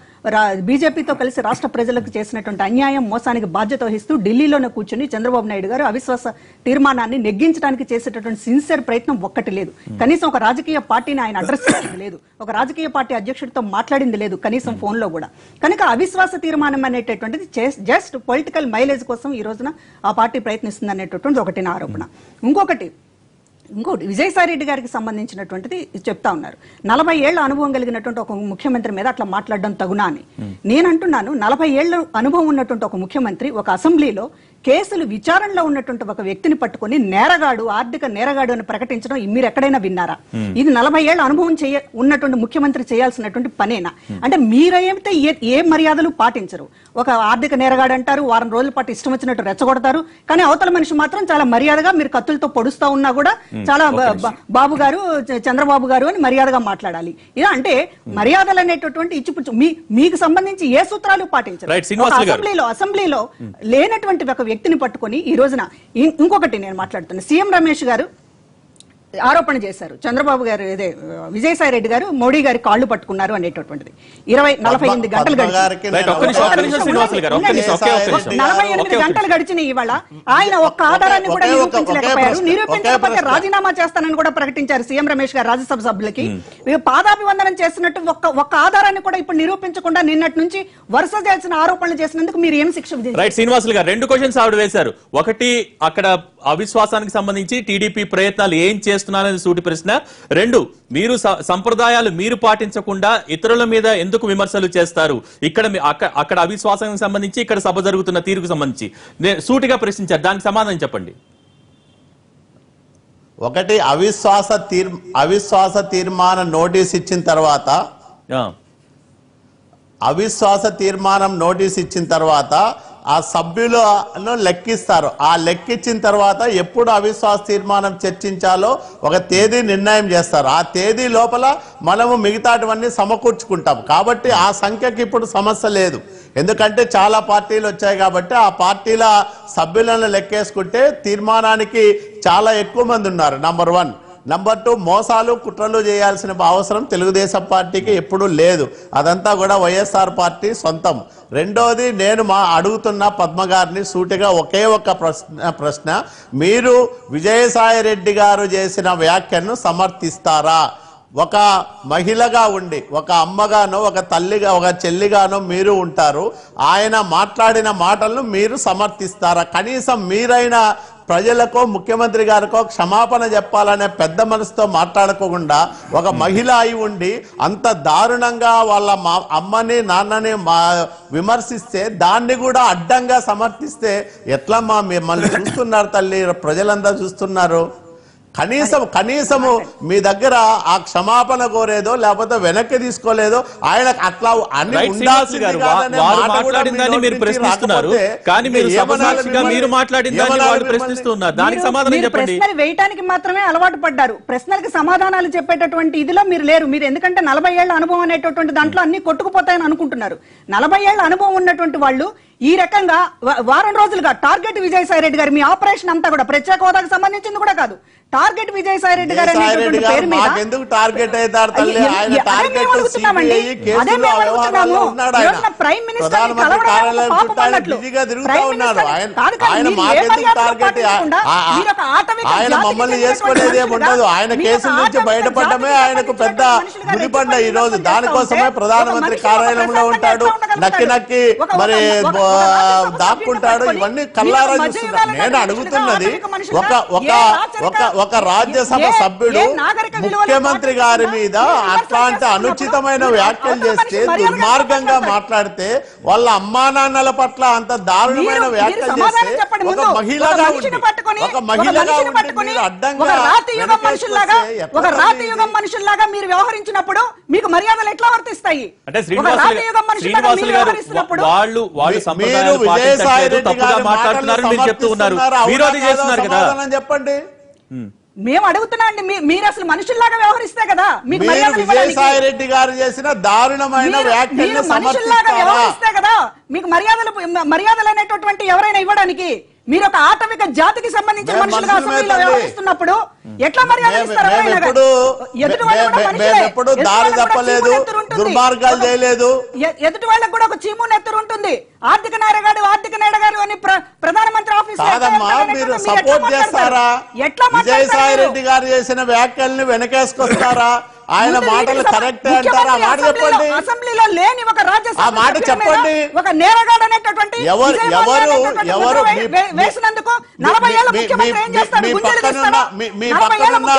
బీజేపీతో కలిసి రాష్ట్ర ప్రజలకు చేసినటువంటి అన్యాయం, మోసానికి బాధ్యత వహిస్తూ ఢిల్లీలోనే కూర్చొని చంద్రబాబు నాయుడు గారు అవిశ్వాస తీర్మానాన్ని నెగ్గించడానికి చేసేటటువంటి సిన్సియర్ ప్రయత్నం ఒక్కటి లేదు. కనీసం ఒక రాజకీయ పార్టీని ఆయన అడ్రస్ చేసింది లేదు, ఒక రాజకీయ పార్టీ అధ్యక్షుడితో మాట్లాడింది లేదు, కనీసం ఫోన్లో కూడా. కనుక అవిశ్వాస తీర్మానం అనేటటువంటిది జస్ట్ పొలిటికల్ మైలేజ్ కోసం ఈ రోజున ఆ పార్టీ ప్రయత్నిస్తుంది అనేటటువంటి ఒకటి నా ఆరోపణ. ఇంకోటి విజయసాయి రెడ్డి గారికి సంబంధించినటువంటిది చెప్తా ఉన్నారు. 40 ఏళ్ల అనుభవం కలిగినటువంటి ఒక ముఖ్యమంత్రి మీద అట్లా మాట్లాడడం తగునా అని నేను అంటున్నాను. 40 ఏళ్ల అనుభవం ఉన్నటువంటి ఒక ముఖ్యమంత్రి ఒక అసెంబ్లీలో కేసులు విచారణలో ఉన్నటువంటి ఒక వ్యక్తిని పట్టుకొని నేరగాడు, ఆర్థిక నేరగాడు అని ప్రకటించడం మీరు ఎక్కడైనా విన్నారా? ఇది 40 ఏళ్ల అనుభవం ఉన్నటువంటి ముఖ్యమంత్రి చేయాల్సినటువంటి పనేనా? అంటే మీరైతే ఏ మర్యాదలు పాటించరు. ఒక ఆర్థిక నేరగాడు అంటారు, వారం రోజుల పాటు ఇష్టం వచ్చినట్టు రెచ్చగొడతారు. కానీ అవతల మనిషి మాత్రం చాలా మర్యాదగా మీరు కత్తులతో పొడుస్తా ఉన్నా కూడా చాలా బాబు గారు, చంద్రబాబు గారు అని మర్యాదగా మాట్లాడాలి. ఇలా అంటే మర్యాదలు అనేటటువంటి ఇచ్చిపుచ్చు మీకు సంబంధించి ఏ సూత్రాలు పాటించరు. అసెంబ్లీలో లేనటువంటి ఒక వ్యక్తిని పట్టుకొని ఈ రోజున ఇంకొకటి నేను మాట్లాడుతున్నా. సీఎం రమేష్ గారు ఆరోపణ చేశారు. చంద్రబాబు గారు విజయసాయి రెడ్డి గారు మోడీ గారి కాళ్ళు పట్టుకున్నారు అనేటటువంటిది 48 గంటలు గడిచిన ఇవాళ ఆయన ఒక్క ఆధారాన్ని కూడా నిరూపించలేకపోయారు. నిరూపించకపోతే రాజీనామా చేస్తానని కూడా ప్రకటించారు సీఎం రమేష్ గారు రాజ్యసభ సభ్యులకి. పాదాభివందనం చేస్తున్నట్టు ఒక్క ఆధారాన్ని కూడా ఇప్పుడు నిరూపించకుండా నిన్నటి నుంచి వరుస చేసిన ఆరోపణలు చేసినందుకు మీరు ఏం శిక్ష విధించారు? శ్రీనివాసులు గారు 2 క్వశ్చన్స్ ఆవిడ వేశారు. ఒకటి, అక్కడ అవిశ్వాసానికి సంబంధించి టీడీపీ ప్రయత్నాలు ఏం చేస్తున్నారని సూటి ప్రశ్న. 2, మీరు సంప్రదాయాలు మీరు పాటించకుండా ఇతరుల మీద ఎందుకు విమర్శలు చేస్తారు? అక్కడ అవిశ్వాసానికి సంబంధించి ఇక్కడ సభ జరుగుతున్న తీరుకు సంబంధించి సూటిగా ప్రశ్నించారు, దానికి సమాధానం చెప్పండి. ఒకటి, అవిశ్వాస తీర్మానం నోటీస్ ఇచ్చిన తర్వాత ఆ సభ్యులను లెక్కిస్తారు. ఆ లెక్కించిన తర్వాత ఎప్పుడు అవిశ్వాస తీర్మానం చర్చించాలో ఒక తేదీ నిర్ణయం చేస్తారు. ఆ తేదీ లోపల మనము మిగతాటివన్నీ సమకూర్చుకుంటాం. కాబట్టి ఆ సంఖ్యకి ఇప్పుడు సమస్య లేదు. ఎందుకంటే చాలా పార్టీలు వచ్చాయి కాబట్టి ఆ పార్టీల సభ్యులను లెక్కేసుకుంటే తీర్మానానికి చాలా ఎక్కువ మంది ఉన్నారు. నంబర్ 1. నంబర్ 2, మోసాలు కుట్రలు చేయాల్సిన అవసరం తెలుగుదేశం పార్టీకి ఎప్పుడూ లేదు. అదంతా కూడా వైఎస్ఆర్ పార్టీ సొంతం. రెండోది, నేను అడుగుతున్న పద్మ గారిని సూటిగా ఒకే ఒక్క ప్రశ్న, మీరు విజయసాయి రెడ్డి గారు చేసిన వ్యాఖ్యను సమర్థిస్తారా? ఒక మహిళగా ఉండి, ఒక అమ్మగానో ఒక తల్లిగా ఒక చెల్లిగానో మీరు ఉంటారు. ఆయన మాట్లాడిన మాటలను మీరు సమర్థిస్తారా? కనీసం మీరైనా ప్రజలకో ముఖ్యమంత్రి గారికో క్షమాపణ చెప్పాలనే పెద్ద మనసుతో మాట్లాడుకోకుండా ఒక మహిళ అయి ఉండి అంత దారుణంగా వాళ్ళ అమ్మని నాన్నని విమర్శిస్తే దాన్ని కూడా అడ్డంగా సమర్థిస్తే ఎట్లమ్మా? మిమ్మల్ని చూస్తున్నారు తల్లి, ప్రజలంతా చూస్తున్నారు. కనీసము మీ దగ్గర ఆ క్షమాపణ కోరేదో లేకపోతే వెనక్కి తీసుకోలేదో ఆయన అట్లా అన్ని వేయటానికి మాత్రమే అలవాటు పడ్డారు. ప్రశ్నలకు సమాధానాలు చెప్పేటటువంటి ఇదిలో మీరు లేరు. మీరు ఎందుకంటే 40 ఏళ్ల అనుభవం అనేటటువంటి దాంట్లో అన్ని కొట్టుకుపోతాయని అనుకుంటున్నారు. 40 ఏళ్ల అనుభవం ఉన్నటువంటి వాళ్ళు ఈ రకంగా వారం రోజులుగా టార్గెట్ విజయసాయి రెడ్డి గారు, మీ ఆపరేషన్ అంతా కూడా ప్రత్యేక హోదాకు సంబంధించింది కూడా కాదు, టార్గెట్ విజయసాయి రెడ్డి గారు అనేటువంటి పేరు మీద ప్రైమ్ మినిస్టర్ మమ్మల్ని చేసుకునేది ఏముండదు. ఆయన కేసుల నుంచి బయటపడమే ఆయనకు పెద్ద గురిపండ ఈ రోజు. దానికోసమే ప్రధానమంత్రి కార్యాలయంలో ఉంటాడు, నక్కి మరి దాక్కుంటాడు. ఇవన్నీ కల్లారా చూస్తున్నారు. నేను అడుగుతున్నది ఒక రాజ్యసభ సభ్యుడు ముఖ్యమంత్రి గారి మీద అట్లాంటి అనుచితమైన వ్యాఖ్యలు చేస్తే, దుర్మార్గంగా మాట్లాడితే, వాళ్ళ అమ్మా నాన్నల పట్ల అంత దారుణమైన వ్యాఖ్యలు చేస్తే ఒక మహిళగా ఉండి మీరు అడ్డంగా మనుషుల్లాగా మీరు వ్యవహరించినప్పుడు మీకు మర్యాదలు ఎట్లా వర్తిస్తాయి? అంటే శ్రీనివాసులు గారు మీరు విజయసాయి రెడ్డి గారు చెప్పండి. మేము అడుగుతున్నా అండి, మీరు అసలు మనుషుల్లాగా వ్యవహరిస్తే కదా మీకు విజయసాయి రెడ్డి గారు చేసిన దారుణమైన వ్యాఖ్యలు మనుషుల్లాగా వ్యవహరిస్తే కదా మీకు మర్యాదలు అనేటటువంటి ఎవరైనా ఇవ్వడానికి. మీరు ఒక ఆటవిక జాతికి సంబంధించిన మనుషులుగా అసెంబ్లీలో వ్యవహరిస్తున్నప్పుడు ఎట్లా మర్యాదలు ఇస్తారు? ఎప్పుడు దారి తప్పలేదు, దుర్మార్గాలు చేయలేదు. ఎదుటి వాళ్ళకి కూడా ఒక చీము నెత్తురు ఉంటుంది. ఆర్థిక నేరగారు అని ప్రధానమంత్రి ఆఫీస్ మీరు సపోర్ట్ చేస్తారా? విజయసాయి రెడ్డి గారు చేసిన వ్యాఖ్యల్ని వెనకేసుకొస్తారా? ఆయన మాటలు కరెక్ట్ అంటారా? మాట చెప్పండి. అసెంబ్లీలో లేని ఒక రాజ్యసభ మాట చెప్పండి. ఒక నేరగాడు అనేటటువంటి ఎవరు వేసినందుకు 40 ఏళ్ల ముఖ్యమంత్రి ఏం చేస్తాడు? మీ పక్కనున్న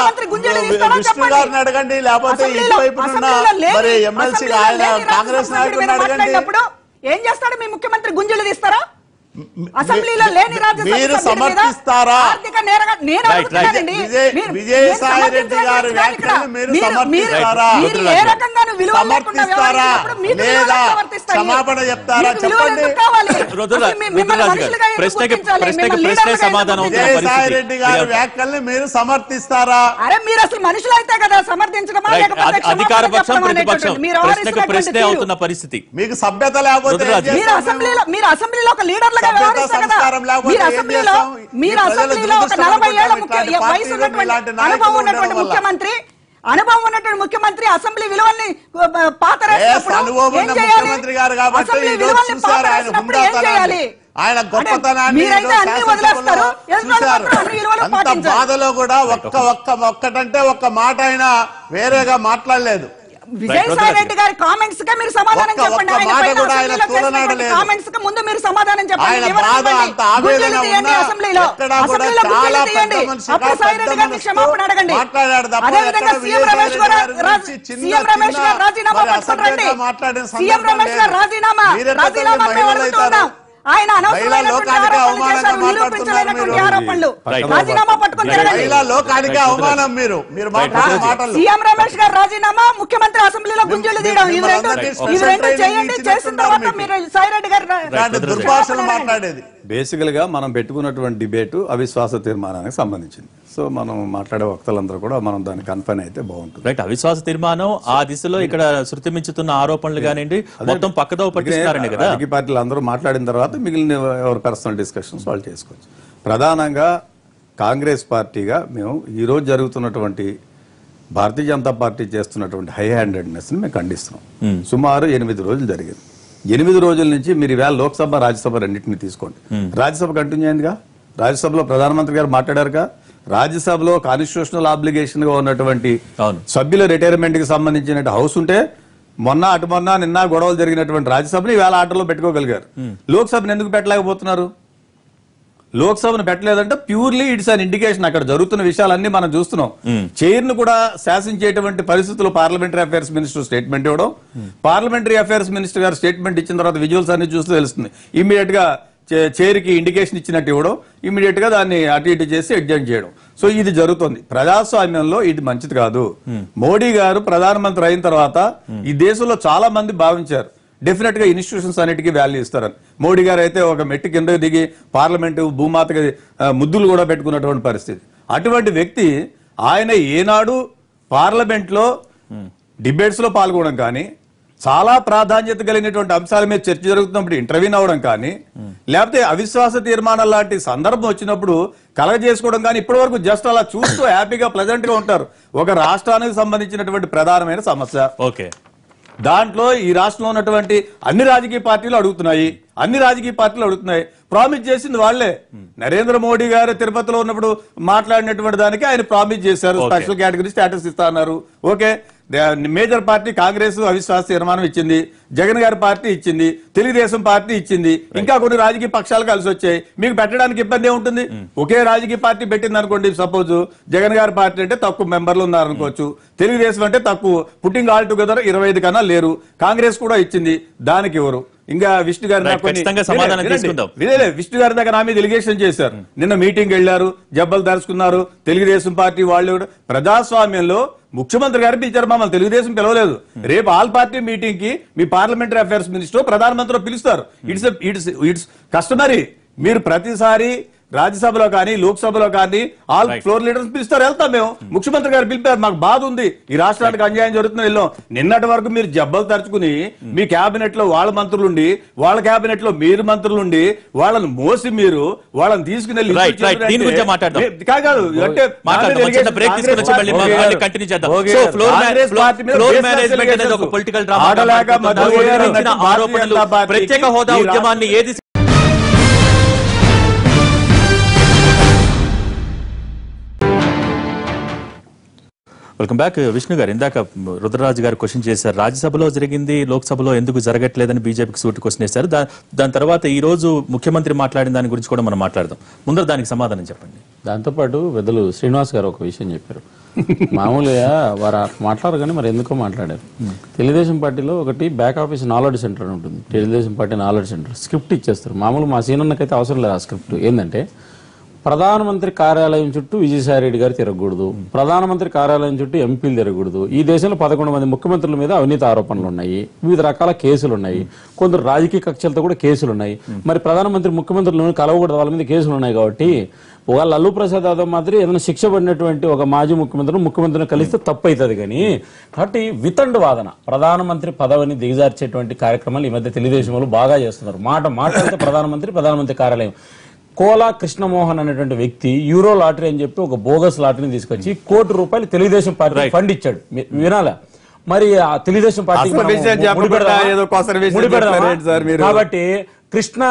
విష్ణు గారిని అడగండి, లేకపోతే ఇటువైపునున్న మరి ఎమ్మెల్సీ ఆయన కాంగ్రెస్ నాయకుడిని అడగండి. ఏం చేస్తాడు మీ ముఖ్యమంత్రి? గుంజులు తీస్తారా? అసెంబ్లీలో లేని మీరు సమర్థిస్తారా? విజయసాయి రెడ్డి గారి వ్యాఖ్యలు మీరు సమర్థిస్తారా? లేదా క్షమాపణ చెప్తారా? చెప్పండి. విజయసాయి రెడ్డి గారి వ్యాఖ్యల్ని మీరు సమర్థిస్తారా? అరే మీరు అసలు మనుషులు అయితే కదా సమర్థించడమా? అధికార పక్షం ప్రతిపక్షం ప్రశ్నకు ప్రశ్నే అవుతున్న పరిస్థితి. మీకు సభ్యత లేకపోతే మీరు అసెంబ్లీలో ఒక లీడర్ అసెంబ్లీలో వ్యవహరిస్తారు కదా. మీరు అసెంబ్లీలో ఒక 40 ఏళ్ల వయసు ఉన్నటువంటి అనుభవం ఉన్నటువంటి ముఖ్యమంత్రి అసెంబ్లీ విలువల్ని పాత రాసినప్పుడు ఏం చేయాలి? అసెంబ్లీ విలువల్ని పాత రాసినప్పుడు ఏం చేయాలి? ఆయన గొప్పతనాన్ని మీరైతే అన్ని వదిలేస్తారు, అన్ని విలువలు పాటించాలి. బాధలో కూడా ఒక్కటంటే ఒక్క మాట ఆయన వేరేగా మాట్లాడలేదు. విజయసాయి రెడ్డి గారి కామెంట్స్ కి మీరు సమాధానం చెప్పండి. కామెంట్స్ కి ముందు మీరు సమాధానం చెప్పండి. అసెంబ్లీలో అప్పుడు సాయి రెడ్డి గారిని క్షమాపణ అడగండి. అదేవిధంగా సీఎం రమేష్ గారు రాజీనామా పట్టుకుంటారండి. సీఎం రమేష్ గారు రాజీనామా అడుగుతున్నాం. ఆయన రాజీనామా పట్టుకుంటారండి. సీఎం రమేష్ గారు రాజీనామా, ముఖ్యమంత్రి అసెంబ్లీలో గుంజులు తీయడం, ఇవి రెండు చేయండి. చేసిన తర్వాత మీరు సాయి రెడ్డి గారు దుర్భాషలు మాట్లాడేది. బేసికల్ గా మనం పెట్టుకున్నటువంటి డిబేట్ అవిశ్వాస తీర్మానానికి సంబంధించింది. సో మనం మాట్లాడే వక్తలందరూ కూడా మనం దాన్ని కన్ఫైన్ అయితే బాగుంటుంది. రైట్, అవిశ్వాస తీర్మానం ఆ దిశలో ఇక్కడ శృతి మించుతున్న ఆరోపణలు కానివ్వండి మొత్తం పక్కదో పట్టిస్తున్నారండి కదా. రాజకీయ పార్టీలు అందరూ మాట్లాడిన తర్వాత మిగిలిన ఎవరి పర్సనల్ డిస్కషన్స్ వాళ్ళు చేసుకోవచ్చు. ప్రధానంగా కాంగ్రెస్ పార్టీగా మేము ఈ రోజు జరుగుతున్నటువంటి భారతీయ జనతా పార్టీ చేస్తున్నటువంటి హై హ్యాండెడ్నెస్ ని మేము ఖండిస్తున్నాం. సుమారు 8 రోజులు జరిగింది. 8 రోజుల నుంచి మీరు ఈవేళ లోక్సభ రాజ్యసభ రెండింటిని తీసుకోండి. రాజ్యసభ కంటిన్యూ అయిందిగా, రాజ్యసభలో ప్రధానమంత్రి గారు మాట్లాడారుగా, రాజ్యసభలో కాన్స్టిట్యూషనల్ ఆబ్లిగేషన్ గా ఉన్నటువంటి సభ్యుల రిటైర్మెంట్ కి సంబంధించిన హౌస్ ఉంటే నిన్న గొడవలు జరిగినటువంటి రాజ్యసభని ఈవేళ ఆర్డర్లో పెట్టుకోగలిగారు. లోక్సభను ఎందుకు పెట్టలేకపోతున్నారు? లోక్సభను పెట్టలేదంటే ప్యూర్లీ ఇట్స్ అన్ ఇండికేషన్. అక్కడ జరుగుతున్న విషయాలన్నీ మనం చూస్తున్నాం. చైర్ ను కూడా శాసించేటువంటి పరిస్థితుల్లో పార్లమెంటరీ అఫైర్స్ మినిస్టర్ స్టేట్మెంట్ ఇవ్వడం, పార్లమెంటరీ అఫైర్స్ మినిస్టర్ గారు స్టేట్మెంట్ ఇచ్చిన తర్వాత విజువల్స్ అన్ని చూస్తూ తెలుస్తుంది. ఇమీడియట్ గా చైర్ కి ఇండికేషన్ ఇచ్చినట్టు ఇవ్వడం, ఇమీడియట్ గా దాన్ని అటు ఇటు చేసి అడ్జస్ట్ చేయడం. సో ఇది జరుగుతుంది. ప్రజాస్వామ్యంలో ఇది మంచిది కాదు. మోడీ గారు ప్రధానమంత్రి అయిన తర్వాత ఈ దేశంలో చాలా మంది భావించారు డెఫినెట్ గా ఇన్స్టిట్యూషన్స్ అన్నిటికీ వాల్యూ ఇస్తారని. మోడీ గారు అయితే ఒక మెట్టు కిందకి దిగి పార్లమెంటు భూమాతకి ముద్దులు కూడా పెట్టుకున్నటువంటి పరిస్థితి. అటువంటి వ్యక్తి ఆయన ఏనాడు పార్లమెంట్ లో డిబేట్స్ లో పాల్గొనడం కానీ, చాలా ప్రాధాన్యత కలిగినటువంటి అంశాల మీద చర్చ జరుగుతున్నప్పుడు ఇంటర్వ్యూన్ అవ్వడం కానీ, లేకపోతే అవిశ్వాస తీర్మానం లాంటి సందర్భం వచ్చినప్పుడు కలగజేసుకోవడం కానీ, ఇప్పటి వరకు జస్ట్ అలా చూస్తూ హ్యాపీగా ప్లెజెంట్ గా ఉంటారు. ఒక రాష్ట్రానికి సంబంధించినటువంటి ప్రధానమైన సమస్య. ఓకే, దాంట్లో ఈ రాష్ట్రంలో ఉన్నటువంటి అన్ని రాజకీయ పార్టీలు అడుగుతున్నాయి. ప్రామిస్ చేసింది వాళ్లే. నరేంద్ర మోడీ గారు తిరుపతిలో ఉన్నప్పుడు మాట్లాడినటువంటి దానికి ఆయన ప్రామిస్ చేశారు, స్పెషల్ కేటగిరీ స్టేటస్ ఇస్తా అన్నారు. ఓకే, మేజర్ పార్టీ కాంగ్రెస్ అవిశ్వాస తీర్మానం ఇచ్చింది, జగన్ గారి పార్టీ ఇచ్చింది, తెలుగుదేశం పార్టీ ఇచ్చింది, ఇంకా కొన్ని రాజకీయ పక్షాలు కలిసి వచ్చాయి. మీకు పెట్టడానికి ఇబ్బంది ఏముంటుంది? ఒకే రాజకీయ పార్టీ పెట్టింది అనుకోండి, సపోజ్ జగన్ గారి పార్టీ అంటే తక్కువ మెంబర్లు ఉన్నారనుకోవచ్చు, తెలుగుదేశం అంటే తక్కువ, పుట్టింగ్ ఆల్ టుగెదర్ 25 కన్నా లేరు, కాంగ్రెస్ కూడా ఇచ్చింది, దానికి ఎవరు? ఇంకా విష్ణు గారి దగ్గర నా మీద ఎలిగేషన్ చేశారు. నిన్న మీటింగ్ వెళ్లారు, జబ్బలు దరుచుకున్నారు, తెలుగుదేశం పార్టీ వాళ్ళు. ప్రజాస్వామ్యంలో ముఖ్యమంత్రి గారు పిలిచారు, మమ్మల్ని తెలుగుదేశం పిలవలేదు. రేపు ఆల్ పార్టీ మీటింగ్ కి మీ పార్లమెంటరీ అఫైర్స్ మినిస్టర్ ప్రధానమంత్రి పిలుస్తారు. It's customary. మీరు ప్రతిసారి రాజ్యసభలో కానీ లోక్సభలో కానీ ఆల్ ఫ్లోర్ లీడర్స్ పిలుస్తారు, వెళ్తాం మేము. ముఖ్యమంత్రి గారు పిలిపారు, మాకు బాధ ఉంది, ఈ రాష్ట్రానికి అన్యాయం జరుగుతుంది, వెళ్ళాం. నిన్నటి వరకు మీరు జబ్బలు తరుచుకుని మీ కేబినెట్ లో వాళ్ళ మంత్రులుండి, వాళ్ళ కేబినెట్ లో మీరు మంత్రులుండి, వాళ్ళని మోసి మీరు వాళ్ళని తీసుకుని ప్రత్యేక హోదా ఉద్యమాన్ని ఏది వెల్కమ్ బ్యాక్. విష్ణు గారు, ఇందాక రుద్రరాజు గారు క్వశ్చన్ చేశారు, రాజ్యసభలో జరిగింది లోక్సభలో ఎందుకు జరగట్లేదని బీజేపీకి సూటి క్వశ్చన్ వేశారు. దాని తర్వాత ఈ రోజు ముఖ్యమంత్రి మాట్లాడిన దాని గురించి కూడా మనం మాట్లాడదాం. ముందర దానికి సమాధానం చెప్పండి. దాంతోపాటు పెద్దలు శ్రీనివాస్ గారు ఒక విషయం చెప్పారు. మామూలుగా వారు మాట్లాడరు కానీ మరి ఎందుకో మాట్లాడారు. తెలుగుదేశం పార్టీలో ఒకటి బ్యాక్ ఆఫీస్ నాలెడ్జ్ సెంటర్ ఉంటుంది. Telugu Desam party knowledge centre script ఇచ్చేస్తారు. మామూలు మా సీనన్నకైతే అవసరం లేదు ఆ స్క్రిప్ట్. ఏంటంటే ప్రధానమంత్రి కార్యాలయం చుట్టూ విజయసాయి రెడ్డి గారు తిరగకూడదు, ప్రధానమంత్రి కార్యాలయం చుట్టూ ఎంపీలు తిరగకూడదు. ఈ దేశంలో 11 మంది ముఖ్యమంత్రుల మీద అవినీతి ఆరోపణలు ఉన్నాయి, వివిధ రకాల కేసులు ఉన్నాయి, కొందరు రాజకీయ కక్షలతో కూడా కేసులు ఉన్నాయి. మరి ప్రధానమంత్రి ముఖ్యమంత్రులను కలవకూడదు, వాళ్ళ మీద కేసులు ఉన్నాయి. కాబట్టి ఒక లల్లూ ప్రసాద్ యాదవ్ మాదిరి ఏదైనా శిక్ష పడినటువంటి ఒక మాజీ ముఖ్యమంత్రిని కలిస్తే తప్పు అవుతుంది. కానీ కాబట్టి వితండు వాదన, ప్రధానమంత్రి పదవిని దిగజార్చేటువంటి కార్యక్రమాలు ఈ మధ్య తెలుగుదేశం వాళ్ళు బాగా చేస్తున్నారు. మాట్లాడితే ప్రధానమంత్రి కార్యాలయం. కోలా కృష్ణమోహన్ అనేటువంటి వ్యక్తి యూరో లాటరీ అని చెప్పి ఒక బోగస్ లాటరీని తీసుకొచ్చి ₹1 కోటి తెలుగుదేశం పార్టీ ఫండ్ ఇచ్చాడు. వినాలా? మరి ఆ తెలుగుదేశం పార్టీ కాబట్టి కృష్ణ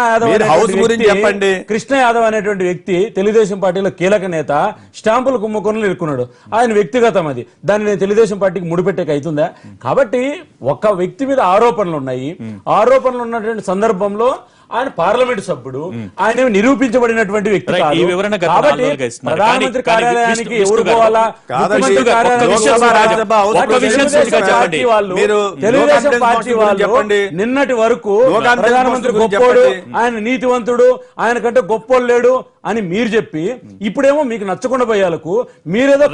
యాదవ్ అనేటువంటి వ్యక్తి తెలుగుదేశం పార్టీలో కీలక నేత, స్టాంపుల కుంభకోణంలో ఇరుక్కున్నాడు. ఆయన వ్యక్తిగతం అది, దాన్ని తెలుగుదేశం పార్టీకి ముడిపెట్టేకి అవుతుందా? కాబట్టి ఒక వ్యక్తి మీద ఆరోపణలు ఉన్నాయి. ఆరోపణలు ఉన్నటువంటి సందర్భంలో ఆయన పార్లమెంట్ సభ్యుడు, ఆయన నిరూపించబడినటువంటి వ్యక్తి కాదు. కాబట్టి ప్రధానమంత్రి కార్యాలయానికి ఎవరు పోవాలా? తెలుగుదేశం పార్టీ వాళ్ళు నిన్నటి వరకు ప్రధానమంత్రి గొప్పోడు, ఆయన నీతివంతుడు, ఆయన కంటే గొప్పోడు లేడు అని మీరు చెప్పి, ఇప్పుడేమో మీకు నచ్చకుండా పోయాలకు మీరేదో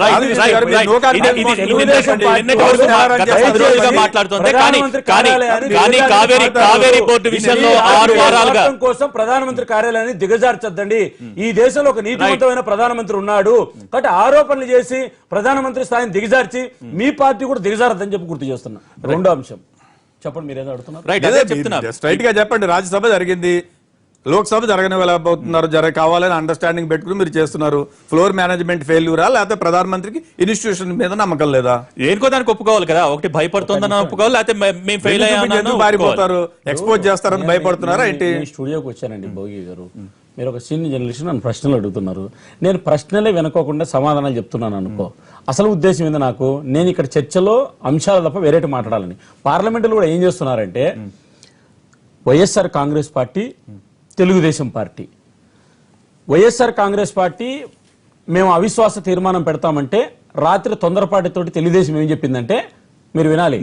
కోసం ప్రధానమంత్రి కార్యాలయాన్ని దిగజార్చొద్దండి. ఈ దేశంలో ఒక నీతివంతమైన ప్రధానమంత్రి ఉన్నాడు కాబట్టి ఆరోపణలు చేసి ప్రధానమంత్రి స్థాయిని దిగజార్చి మీ పార్టీ కూడా దిగజారద్దని చెప్పి గుర్తు చేస్తున్నా. రెండో అంశం చెప్పండి, మీరేదో అడుగుతున్నారు. స్ట్రైట్ గా చెప్పండి. రాజ్యసభ జరిగింది, లోక్సభ జరగని వెళ్ళబోతున్నారు, కావాలని అండర్స్టాండింగ్ పెట్టుకుని మీరు చేస్తున్నారు. ఫ్లోర్ మేనేజ్మెంట్ ఫెయిల్యూరా, లేకపోతే ప్రధానమంత్రికి ఇన్స్టిట్యూషన్ మీద నమ్మకం లేదా? ఏనుకో దానికి ఒప్పుకోవాలి కదా. ఒకటి భయపడుతుందని ఒప్పుకోవాలి, లేకపోతే మేము ఫెయిల్ అయ్యాను పారిపోతారు, ఎక్స్పోజ్ చేస్తారని భయపడుతున్నారా ఏంటి? స్టూడియోకి వచ్చానండి భోగి గారు, మీరు ఒక సీనియర్ జర్నలిస్ట్, నన్ను ప్రశ్నలు అడుగుతున్నారు. నేను ప్రశ్నలే వినుకోకుండా సమాధానాలు చెప్తున్నాను అనుకో. అసలు ఉద్దేశం ఏంది నాకు, నేను ఇక్కడ చర్చలో అంశాలు తప్ప వేరేటి మాట్లాడాలని. పార్లమెంటులో కూడా ఏం చేస్తున్నారంటే YSR Congress party, Telugu Desam party, YSR Congress party మేము అవిశ్వాస తీర్మానం పెడతామంటే రాత్రి తొందరపాటుతోటి తెలుగుదేశం ఏం చెప్పిందంటే మీరు వినాలి.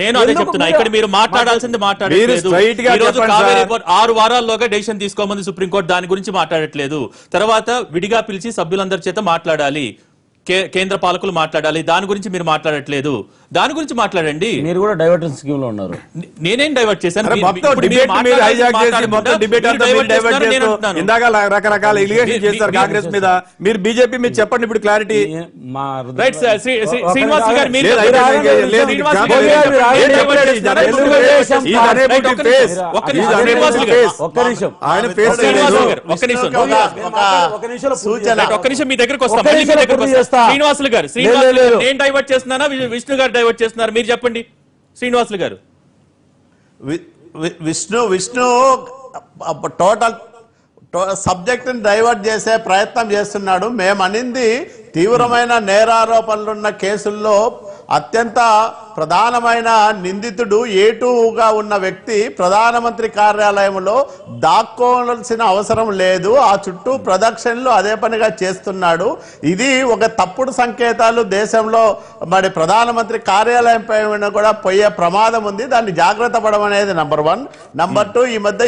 నేను అదే చెప్తున్నా, ఇక్కడ మీరు మాట్లాడాల్సింది మాట్లాడలేదు. 6 వారాల్లోగా డెసిషన్ తీసుకోమని సుప్రీంకోర్టు దాని గురించి మాట్లాడట్లేదు. తర్వాత విడిగా పిలిచి సభ్యులందరి చేత మాట్లాడాలి, కేంద్ర పాలకులు మాట్లాడాలి, దాని గురించి మీరు మాట్లాడట్లేదు. దాని గురించి మాట్లాడండి. మీరు కూడా డైవర్షన్ స్కీమ్ లో ఉన్నారు. నేనేం డైవర్ట్ చేశాను? ఇందాక రకరకాల ఎలిగేషన్ చేశారు కాంగ్రెస్ మీద, మీరు బీజేపీ మీద చెప్పండి ఇప్పుడు క్లారిటీ. శ్రీనివాస్ గారు మీ దగ్గరకు వస్తాం. శ్రీనివాసులు గారు, నేను డైవర్ట్ చేస్తున్నానా, విష్ణు గారు డైవర్ట్ చేస్తున్నారు? మీరు చెప్పండి శ్రీనివాసులు గారు. విష్ణు టోటల్ సబ్జెక్ట్ ని డైవర్ట్ చేసే ప్రయత్నం చేస్తున్నాడు. మేము అనింది తీవ్రమైన నేరారోపణలున్న కేసుల్లో అత్యంత ప్రధానమైన నిందితుడు A2గా ఉన్న వ్యక్తి ప్రధానమంత్రి కార్యాలయంలో దాక్కోవాల్సిన అవసరం లేదు, ఆ చుట్టూ ప్రదక్షిణలు అదే పనిగా చేస్తున్నాడు. ఇది ఒక తప్పుడు సంకేతాలు దేశంలో మరి ప్రధానమంత్రి కార్యాలయంపై కూడా పోయే ప్రమాదం ఉంది. దాన్ని జాగ్రత్త పడమనేది నంబర్ 1. నంబర్ 2, ఈ మధ్య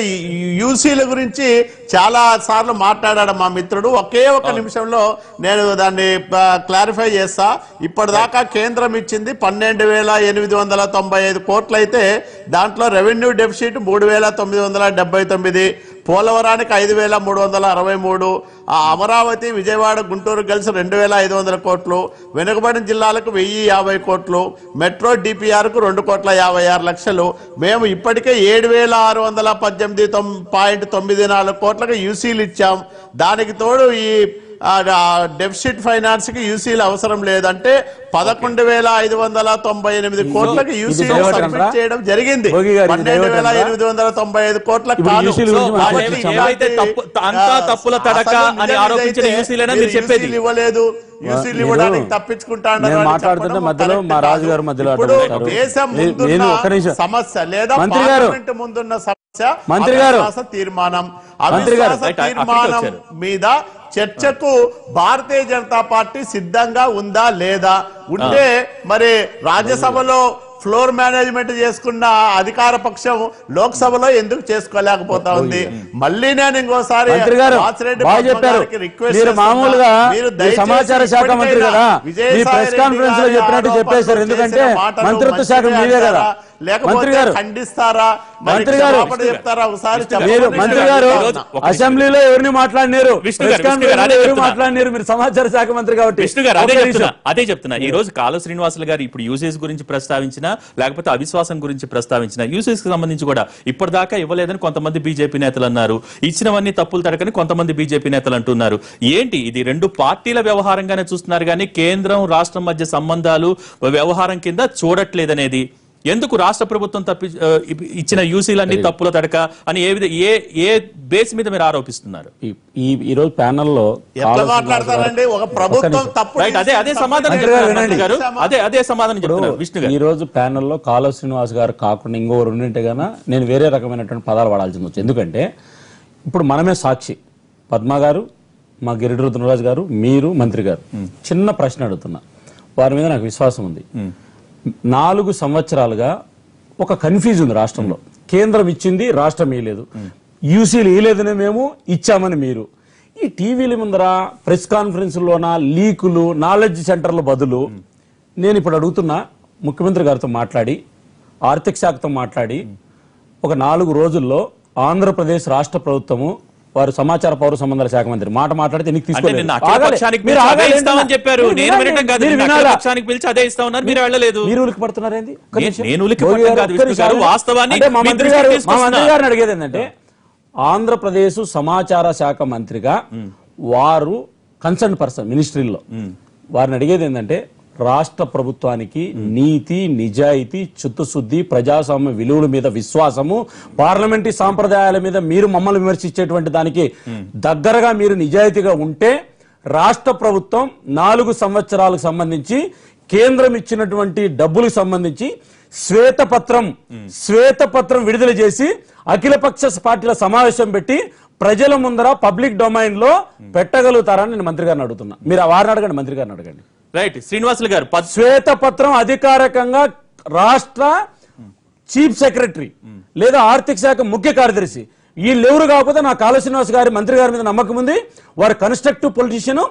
యూసీల గురించి చాలా సార్లు మాట్లాడాడు మా మిత్రుడు. ఒకే ఒక నిమిషంలో నేను దాన్ని క్లారిఫై చేస్తా. ఇప్పటిదాకా కేంద్రం ఇచ్చింది 12,895 కోట్లు అయితే దాంట్లో రెవెన్యూ డెఫిసిట్ 3,979, పోలవరానికి 5,363, అమరావతి, విజయవాడ, గుంటూరు కలిసి 2,500 కోట్లు, వెనుకబడిన జిల్లాలకు 1,050 కోట్లు, మెట్రో డిపిఆర్కు 2,56,00,000. మేము ఇప్పటికే 7,618.94 కోట్లకు యూసీలు ఇచ్చాం. దానికి తోడు ఈ డెఫిసిట్ ఫైనాన్స్ కి యూసీలు అవసరం లేదంటే 11,598 కోట్లకు యూసీలు సబ్మిట్ చేయడం జరిగింది. 12,895 కోట్లకు ఇవ్వలేదు. యూసీలు ఇవ్వడానికి తప్పించుకుంటాను మాట్లాడుతుంటే మధ్యలో మా రాజుగారు మధ్యలో దేశం ముందున్న సమస్య లేదా పార్లమెంట్ ముందున్న సమస్య అవిశ్వాస తీర్మానం. అవిశ్వాస తీర్మానం మీద చర్చకు భారతీయ జనతా పార్టీ సిద్ధంగా ఉందా లేదా? ఉంటే మరి రాజ్యసభలో ఫ్లోర్ మేనేజ్మెంట్ చేసుకున్న అధికార పక్షం లోక్సభలో ఎందుకు చేసుకోలేకపోతా ఉంది? మళ్ళీ నేను ఇంకోసారి బాగా చెప్పారు. మీరు మామూలుగా సమాచార శాఖ మంత్రి కదా, మీ ప్రెస్ కాన్ఫరెన్స్ లో చెప్పినట్టు చెప్పేశారు. ఎందుకంటే మంత్రిత్వ శాఖ మీదే కదా. మంత్రి గారు ఖండిస్తారా? మంత్రి గారు చెప్తారా? ఒకసారి మంత్రి గారు అసెంబ్లీలో ఎవరిని మాట్లాడినారు, మాట్లాడినారు, మీరు సమాచార శాఖ మంత్రి కాబట్టి. విష్ణు గారు అదే చెప్తున్నా. ఈ రోజు కాలువ శ్రీనివాసులు గారు ఇప్పుడు యూసేజ్ గురించి ప్రస్తావించినా, లేకపోతే అవిశ్వాసం గురించి ప్రస్తావించిన, యూసేజ్ కి సంబంధించి కూడా ఇప్పటిదాకా ఇవ్వలేదని కొంతమంది బీజేపీ నేతలు అన్నారు. ఇచ్చినవన్నీ తప్పులు తడకని కొంతమంది బీజేపీ నేతలు అంటున్నారు. ఏంటి ఇది? రెండు పార్టీల వ్యవహారంగానే చూస్తున్నారు కానీ కేంద్రం రాష్ట్రం మధ్య సంబంధాలు వ్యవహారం కింద చూడట్లేదనేది ఎందుకు? రాష్ట్ర ప్రభుత్వం ఇచ్చిన యూసీలన్నీ తప్పుల తడక అని ఏ బేస్ మీద మీరు ఆరోపిస్తున్నారు? ఈ రోజు ప్యానెల్లో మాట్లాడతారండి ఒక ప్రభుత్వం తప్పు. అదే సమాధానం చెప్తున్నారు విష్ణు గారు. ఈ రోజు ప్యానెల్లో కాలువ శ్రీనివాస్ గారు కాకుండా ఇంకొకరు ఉండింటే గానా నేను వేరే రకమైనటువంటి పదాలు వాడాల్సి వచ్చు. ఎందుకంటే ఇప్పుడు మనమే సాక్షి. పద్మ గారు, మా గిరిటి ధృవరాజు గారు, మీరు, మంత్రి గారు, చిన్న ప్రశ్న అడుగుతున్నా. వారి మీద నాకు విశ్వాసం ఉంది. 4 సంవత్సరాలుగా ఒక కన్ఫ్యూజ్ ఉంది రాష్ట్రంలో. కేంద్రం ఇచ్చింది, రాష్ట్రం ఇవ్వలేదు. యూసీలు ఇవ్వలేదని మేము, ఇచ్చామని మీరు. ఈ టీవీల ముందర ప్రెస్ కాన్ఫరెన్స్లోన లీకులు, నాలెడ్జ్ సెంటర్ల బదులు నేను ఇప్పుడు అడుగుతున్నా, ముఖ్యమంత్రి గారితో మాట్లాడి, ఆర్థిక శాఖతో మాట్లాడి, ఒక 4 రోజుల్లో ఆంధ్రప్రదేశ్ రాష్ట్ర ప్రభుత్వము వారు సమాచార పౌర సంబంధాల శాఖ మంత్రి మాట్లాడితే నీకు చెప్పారు. మీరు ఉలికి పడుతున్నారేంది? మంత్రి గారిని అడిగేది ఏంటంటే, ఆంధ్రప్రదేశ్ సమాచార శాఖ మంత్రిగా వారు కన్సర్న్ పర్సన్ మినిస్ట్రీలో వారిని అడిగేది ఏంటంటే, రాష్ట్ర ప్రభుత్వానికి నీతి, నిజాయితీ, చిత్తశుద్ధి, ప్రజాస్వామ్య విలువల మీద విశ్వాసము, పార్లమెంటరీ సాంప్రదాయాల మీద మీరు మమ్మల్ని విమర్శించేటువంటి దానికి దగ్గరగా మీరు నిజాయితీగా ఉంటే రాష్ట్ర ప్రభుత్వం 4 సంవత్సరాలకు సంబంధించి కేంద్రం ఇచ్చినటువంటి డబ్బులకు సంబంధించి శ్వేతపత్రం విడుదల చేసి అఖిలపక్ష పార్టీల సమావేశం పెట్టి ప్రజల ముందర పబ్లిక్ డొమైన్ లో పెట్టగలుగుతారని నేను మంత్రి గారిని అడుగుతున్నా. మీరు వారిని అడగండి, మంత్రి గారిని అడగండి. రైట్. శ్రీనివాసులు గారు, శ్వేతపత్రం అధికారికంగా రాష్ట్ర చీఫ్ సెక్రటరీ లేదా ఆర్థిక శాఖ ముఖ్య కార్యదర్శి వీళ్ళెవరు కాకపోతే నా కాలువ శ్రీనివాస్ గారి మంత్రి గారి మీద నమ్మకం ఉంది. వారు కన్స్ట్రక్టివ్ పొలిటీషియన్.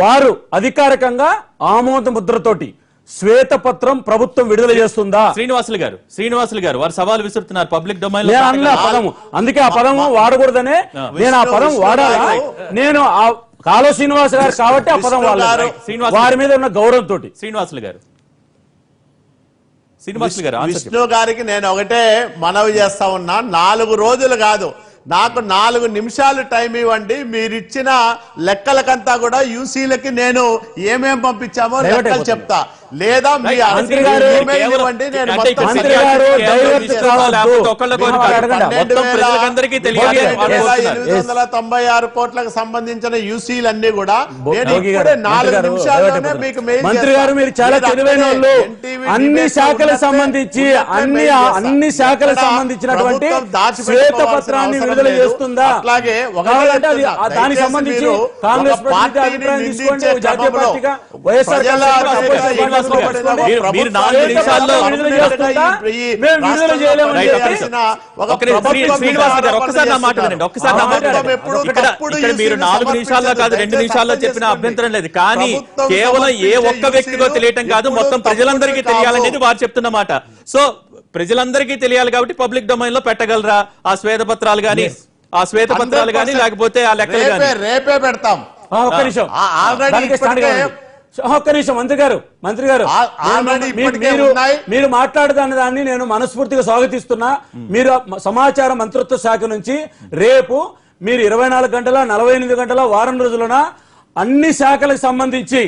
వారు అధికారికంగా ఆమోద ముద్రతోటి శ్వేతపత్రం ప్రభుత్వం విడుదల చేస్తుందా? శ్రీనివాసులు గారు వారు సవాల్ విసురుతున్నారు పబ్లిక్ డొమైన్ పదము. అందుకే ఆ పదము వాడకూడదనే నేను ఆ పదం వాడాలా. నేను కాలువ శ్రీనివాస్ గారు కాబట్టి ఆ పదం వాడారు, వారి మీద ఉన్న గౌరవంతో. శ్రీనివాసులు గారు విష్ణు గారికి నేను ఒకటే మనవి చేస్తా ఉన్నా, 4 రోజులు కాదు, నాకు 4 నిమిషాలు టైం ఇవ్వండి. మీరిచ్చిన లెక్కలకంతా కూడా యూసీలకి నేను ఏమేం పంపించామో లెక్కలు చెప్తా. లేదా మీ ఇవ్వండి, నేను 896 కోట్లకు సంబంధించిన యూసీలన్నీ కూడా నేను ఇప్పుడే 4 నిమిషాల్లోనే మీకు మెయిల్. మంత్రి గారు మీరు చాలా తెలివైన వాళ్ళు. అన్ని శాఖలకు సంబంధించి అన్ని శాఖలకు సంబంధించినటువంటి శ్వేతపత్రాన్ని విడుదల చేస్తుందా? అలాగే దానికి సంబంధించి కాంగ్రెస్ అభిప్రాయం తీసుకోండి. జాతీయ పార్టీగా వైఎస్ఆర్ మీరు 4 నిమిషాల్లో ఒక్కసారి నా మాట వినండి. మీరు 4 నిమిషాల్లో కాదు 2 నిమిషాల్లో చెప్పిన అభ్యంతరం లేదు. కానీ కేవలం ఏ ఒక్క వ్యక్తికో తెలియటం కాదు, మొత్తం ప్రజలందరికీ తెలియాలనేది వారు చెప్తున్నమాట. సో ప్రజలందరికీ తెలియాలి కాబట్టి పబ్లిక్ డొమైన్ లో పెట్టగలరా ఆ శ్వేతపత్రాలు గానీ లేకపోతే ఆ లెక్కలు గానీ? రేపే పెడతాం. ఒక్క నిమిషం మంత్రి గారు మీరు మాట్లాడదాని దాన్ని నేను మనస్ఫూర్తిగా స్వాగతిస్తున్నా. మీరు సమాచార మంత్రిత్వ శాఖ నుంచి రేపు మీరు 24 గంటల 48 గంటల వారం రోజులన అన్ని శాఖలకు సంబంధించి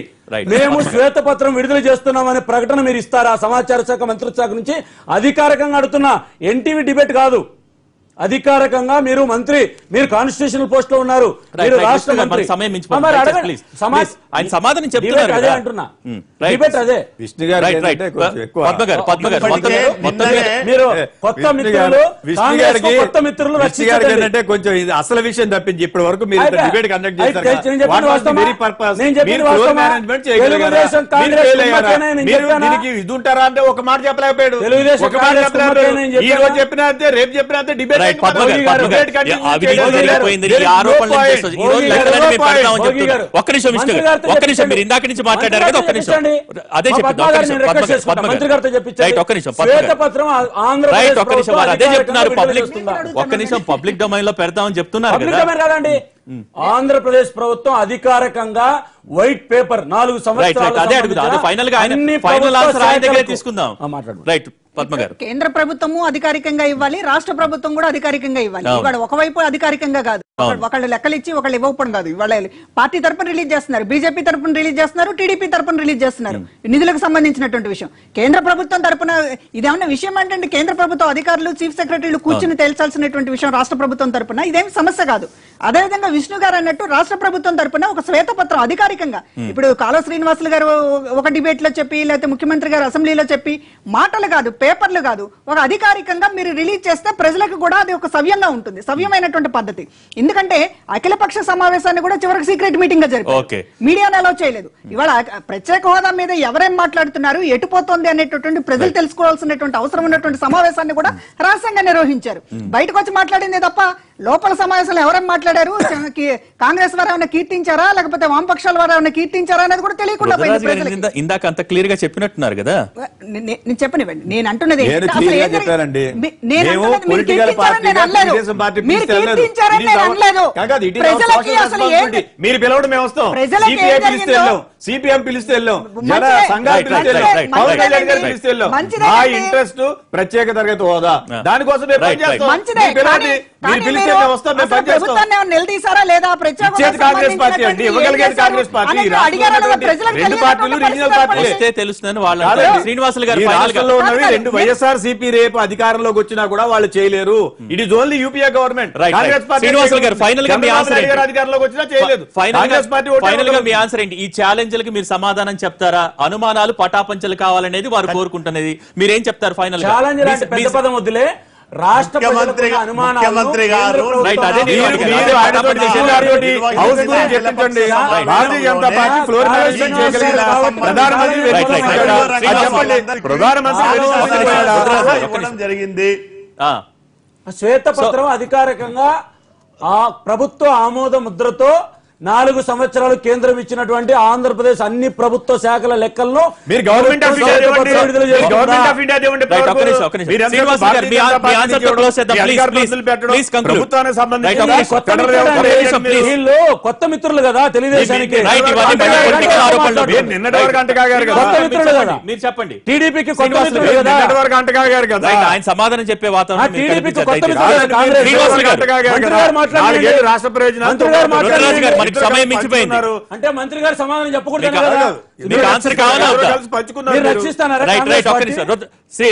మేము శ్వేతపత్రం విడుదల చేస్తున్నామనే ప్రకటన మీరు ఇస్తారా? సమాచార శాఖ మంత్రిత్వ శాఖ నుంచి అధికారికంగా అడుగుతున్నా. ఎన్టీవీ డిబేట్ కాదు, అధికారికంగా మీరు మంత్రి, మీరు కాన్స్టిట్యూషనల్ పోస్ట్ లో ఉన్నారు, మీరు రాష్ట్ర మంత్రి. సమయం మించిపోయింది. మరి అడగండి. ఆయన సమాధానం చెప్తున్నారు అదే అంటున్నా. డిబేట్ అదే. విష్ణు గారు మీరు కొత్త మిత్రులు, కాంగ్రెస్ కొత్త మిత్రులు ఏంటంటే కొంచెం ఇది అసలు విషయం తప్పించి ఇప్పటి వరకు మీరు డిబేట్ కండక్ట్ చేశారు. ఇది ఉంటారా అంటే ఒక మాట చెప్పలేకపోయాడు. ఈ రోజు చెప్పినా అంతే, రేపు చెప్పినా అంతే. డిబేట్ ఒక్క నిమిషం మీరు ఇందాక నుంచి మాట్లాడారు కదా, ఒక్క నిమిషం అదే అదే చెప్తున్నారు. ఒక్క నిమిషం పబ్లిక్ డొమైన్ లో పెడతామని చెప్తున్నారు కదండి. ఆంధ్రప్రదేశ్ ప్రభుత్వం అధికారికంగా వైట్ పేపర్ 4 సంవత్సరాలు అదే అడుగుతారు. ఫైనల్ గా ఫైనల్ ఆన్సర్ ఆయన దగ్గరే తీసుకుందాం. రైట్ పద్మ గారు. కేంద్ర ప్రభుత్వము అధికారికంగా ఇవ్వాలి, రాష్ట్ర ప్రభుత్వం కూడా అధికారికంగా ఇవ్వాలి. ఇవాళ ఒకవైపు అధికారికంగా కాదు, ఒకళ్ళు లెక్కలు ఇచ్చి ఒకళ్ళు ఇవ్వకపోవడం కాదు. ఇవాళ పార్టీ తరపున రిలీజ్ చేస్తున్నారు, బీజేపీ తరపున రిలీజ్ చేస్తున్నారు, టీడీపీ తరపున రిలీజ్ చేస్తున్నారు. నిధులకు సంబంధించినటువంటి విషయం కేంద్ర ప్రభుత్వం తరపున ఇదేమన్నా విషయం అంటే కేంద్ర ప్రభుత్వ అధికారులు, చీఫ్ సెక్రటరీలు కూర్చుని తేల్చాల్సినటువంటి విషయం రాష్ట్ర ప్రభుత్వం తరపున ఇదేం సమస్య కాదు. అదేవిధంగా విష్ణు గారు అన్నట్టు రాష్ట్ర ప్రభుత్వం తరపున ఒక శ్వేతపత్రం అధికారికంగా, ఇప్పుడు కాలువ శ్రీనివాసులు గారు ఒక డిబేట్ లో చెప్పి, లేకపోతే ముఖ్యమంత్రి గారు అసెంబ్లీలో చెప్పి, మాటలు కాదు, పేపర్లు కాదు, ఒక అధికారికంగా మీరు రిలీజ్ చేస్తే ప్రజలకు కూడా అది ఒక సవ్యంగా ఉంటుంది, సవ్యమైనటువంటి పద్ధతి. ఎందుకంటే అఖిలపక్ష సమావేశాన్ని కూడా చివరికి సీక్రెట్ మీటింగ్ గా జరిపారు, మీడియాను అలౌ చేయలేదు. ఇవాళ ప్రత్యేక హోదా మీద ఎవరేం మాట్లాడుతున్నారు, ఎటుపోతుంది అనేటటువంటి ప్రజలు తెలుసుకోవాల్సినటువంటి అవసరం ఉన్నటువంటి సమావేశాన్ని కూడా రహస్యంగా నిర్వహించారు. బయటకు వచ్చి మాట్లాడిందే తప్ప లోపల సమావేశంలో ఎవరేం మాట్లాడారు, కాంగ్రెస్ వారు ఏమైనా కీర్తించారా, లేకపోతే వామపక్షాల వారు ఏమైనా కీర్తించారా అనేది కూడా తెలియకుండా పోయింది. ఇందాక అంత క్లియర్ గా చెప్పినట్టున్నారు కదా. నేను చెప్పనివ్వండి, నేను అంటున్నది మీరు పిలవడం మేము వస్తాం, సిపిఎం పిలిస్తే వెళ్ళాం, సంఘాలు పిలిస్తే వెళ్ళాం, పవన్ కళ్యాణ్ గారు పిలిస్తే వెళ్ళాం. మా ఇంట్రెస్ట్ ప్రత్యేక తరగతి హోదా, దానికోసం నిలదీసారా లేదా? కాంగ్రెస్ పార్టీ అండి, ఇవ్వగలిగేది కాంగ్రెస్ పార్టీ. రెండు పార్టీలు రీజనల్ పార్టీ తెలుస్తున్నాను. వాళ్ళ శ్రీనివాసులు గారు రాష్ట్రంలో ఉన్నవి రెండు. వైఎస్ఆర్ సిపి రేపు అధికారంలోకి వచ్చినా కూడా వాళ్ళు చేయలేరు. It is only UPA government. Congress party అధికారంలోకి వచ్చినా చేయలేదు. కాంగ్రెస్ పార్టీ ఫైనల్ గా మీ ఆన్సర్ ఏంటి? ఈ ఛాలెంజ్లకి మీరు సమాధానం చెప్తారా? అనుమానాలు పటాపంచలు కావాలనేది వారు కోరుకుంటున్నది. మీరేం చెప్తారు ఫైనల్ గా? పెద్ద పదం వద్దులే. రాష్ట్ర ముఖ్యమంత్రి గారు జరిగింది. శ్వేతపత్రం అధికారికంగా ఆ ప్రభుత్వ ఆమోద ముద్రతో 4 సంవత్సరాలు కేంద్రం ఇచ్చినటువంటి ఆంధ్రప్రదేశ్ అన్ని ప్రభుత్వ శాఖల లెక్కలను మీరు గవర్నమెంట్ ఆఫ్ ఇండియా కొత్త మిత్రులు కదా తెలుగుదేశానికి, నిన్నటి వరకు అంటగారు కదా, కొత్త మిత్రులు కదా. మీరు చెప్పండి. టీడీపీకి కొత్త మిత్రులు కదా, నిన్నటి వరకు అంటగారు కదా. ఆయన సమాధానం చెప్పే వాతావరణం టీడీపీకి కొత్త మిత్రులు కాంగ్రెస్ రాష్ట్ర ప్రయోజనాలు సమయం మించిపోయింది అంటే మంత్రి గారు సమాధానం చెప్పకూడదు.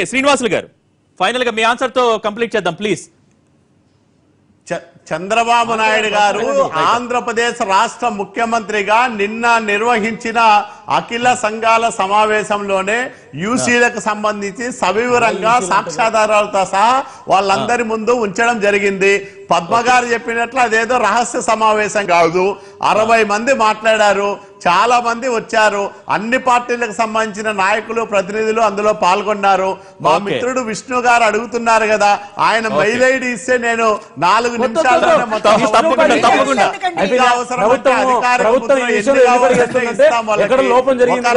శ్రీనివాసులు గారు ఫైనల్ గా మీ ఆన్సర్ తో కంప్లీట్ చేద్దాం ప్లీజ్. చంద్రబాబు నాయుడు గారు ఆంధ్రప్రదేశ్ రాష్ట్ర ముఖ్యమంత్రిగా నిన్న నిర్వహించిన అఖిల సంఘాల సమావేశంలోనే యూసీలకు సంబంధించి సవివరంగా సాక్ష్యాధారాలతో సహా వాళ్ళందరి ముందు ఉంచడం జరిగింది. పద్మ గారు చెప్పినట్లు అదేదో రహస్య సమావేశం కాదు. 60 మంది మాట్లాడారు, చాలా మంది వచ్చారు, అన్ని పార్టీలకు సంబంధించిన నాయకులు, ప్రతినిధులు అందులో పాల్గొన్నారు. మా మిత్రుడు విష్ణు గారు అడుగుతున్నారు కదా, ఆయన మెయిల్ ఐడి ఇస్తే నేను 4 నిమిషాలు లోపం జరిగింది.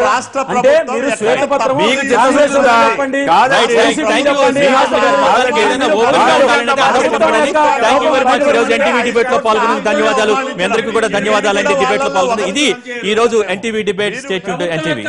అంటే మీరు శ్వేతపత్రం ఎన్టీవీ డిబేట్ లో పాల్గొన్న ధన్యవాదాలు. మీ అందరికీ కూడా ధన్యవాదాలు. డిబేట్ లో పాల్గొన్న ఇది ఈ రోజు NTV debate. Stay tuned to NTV.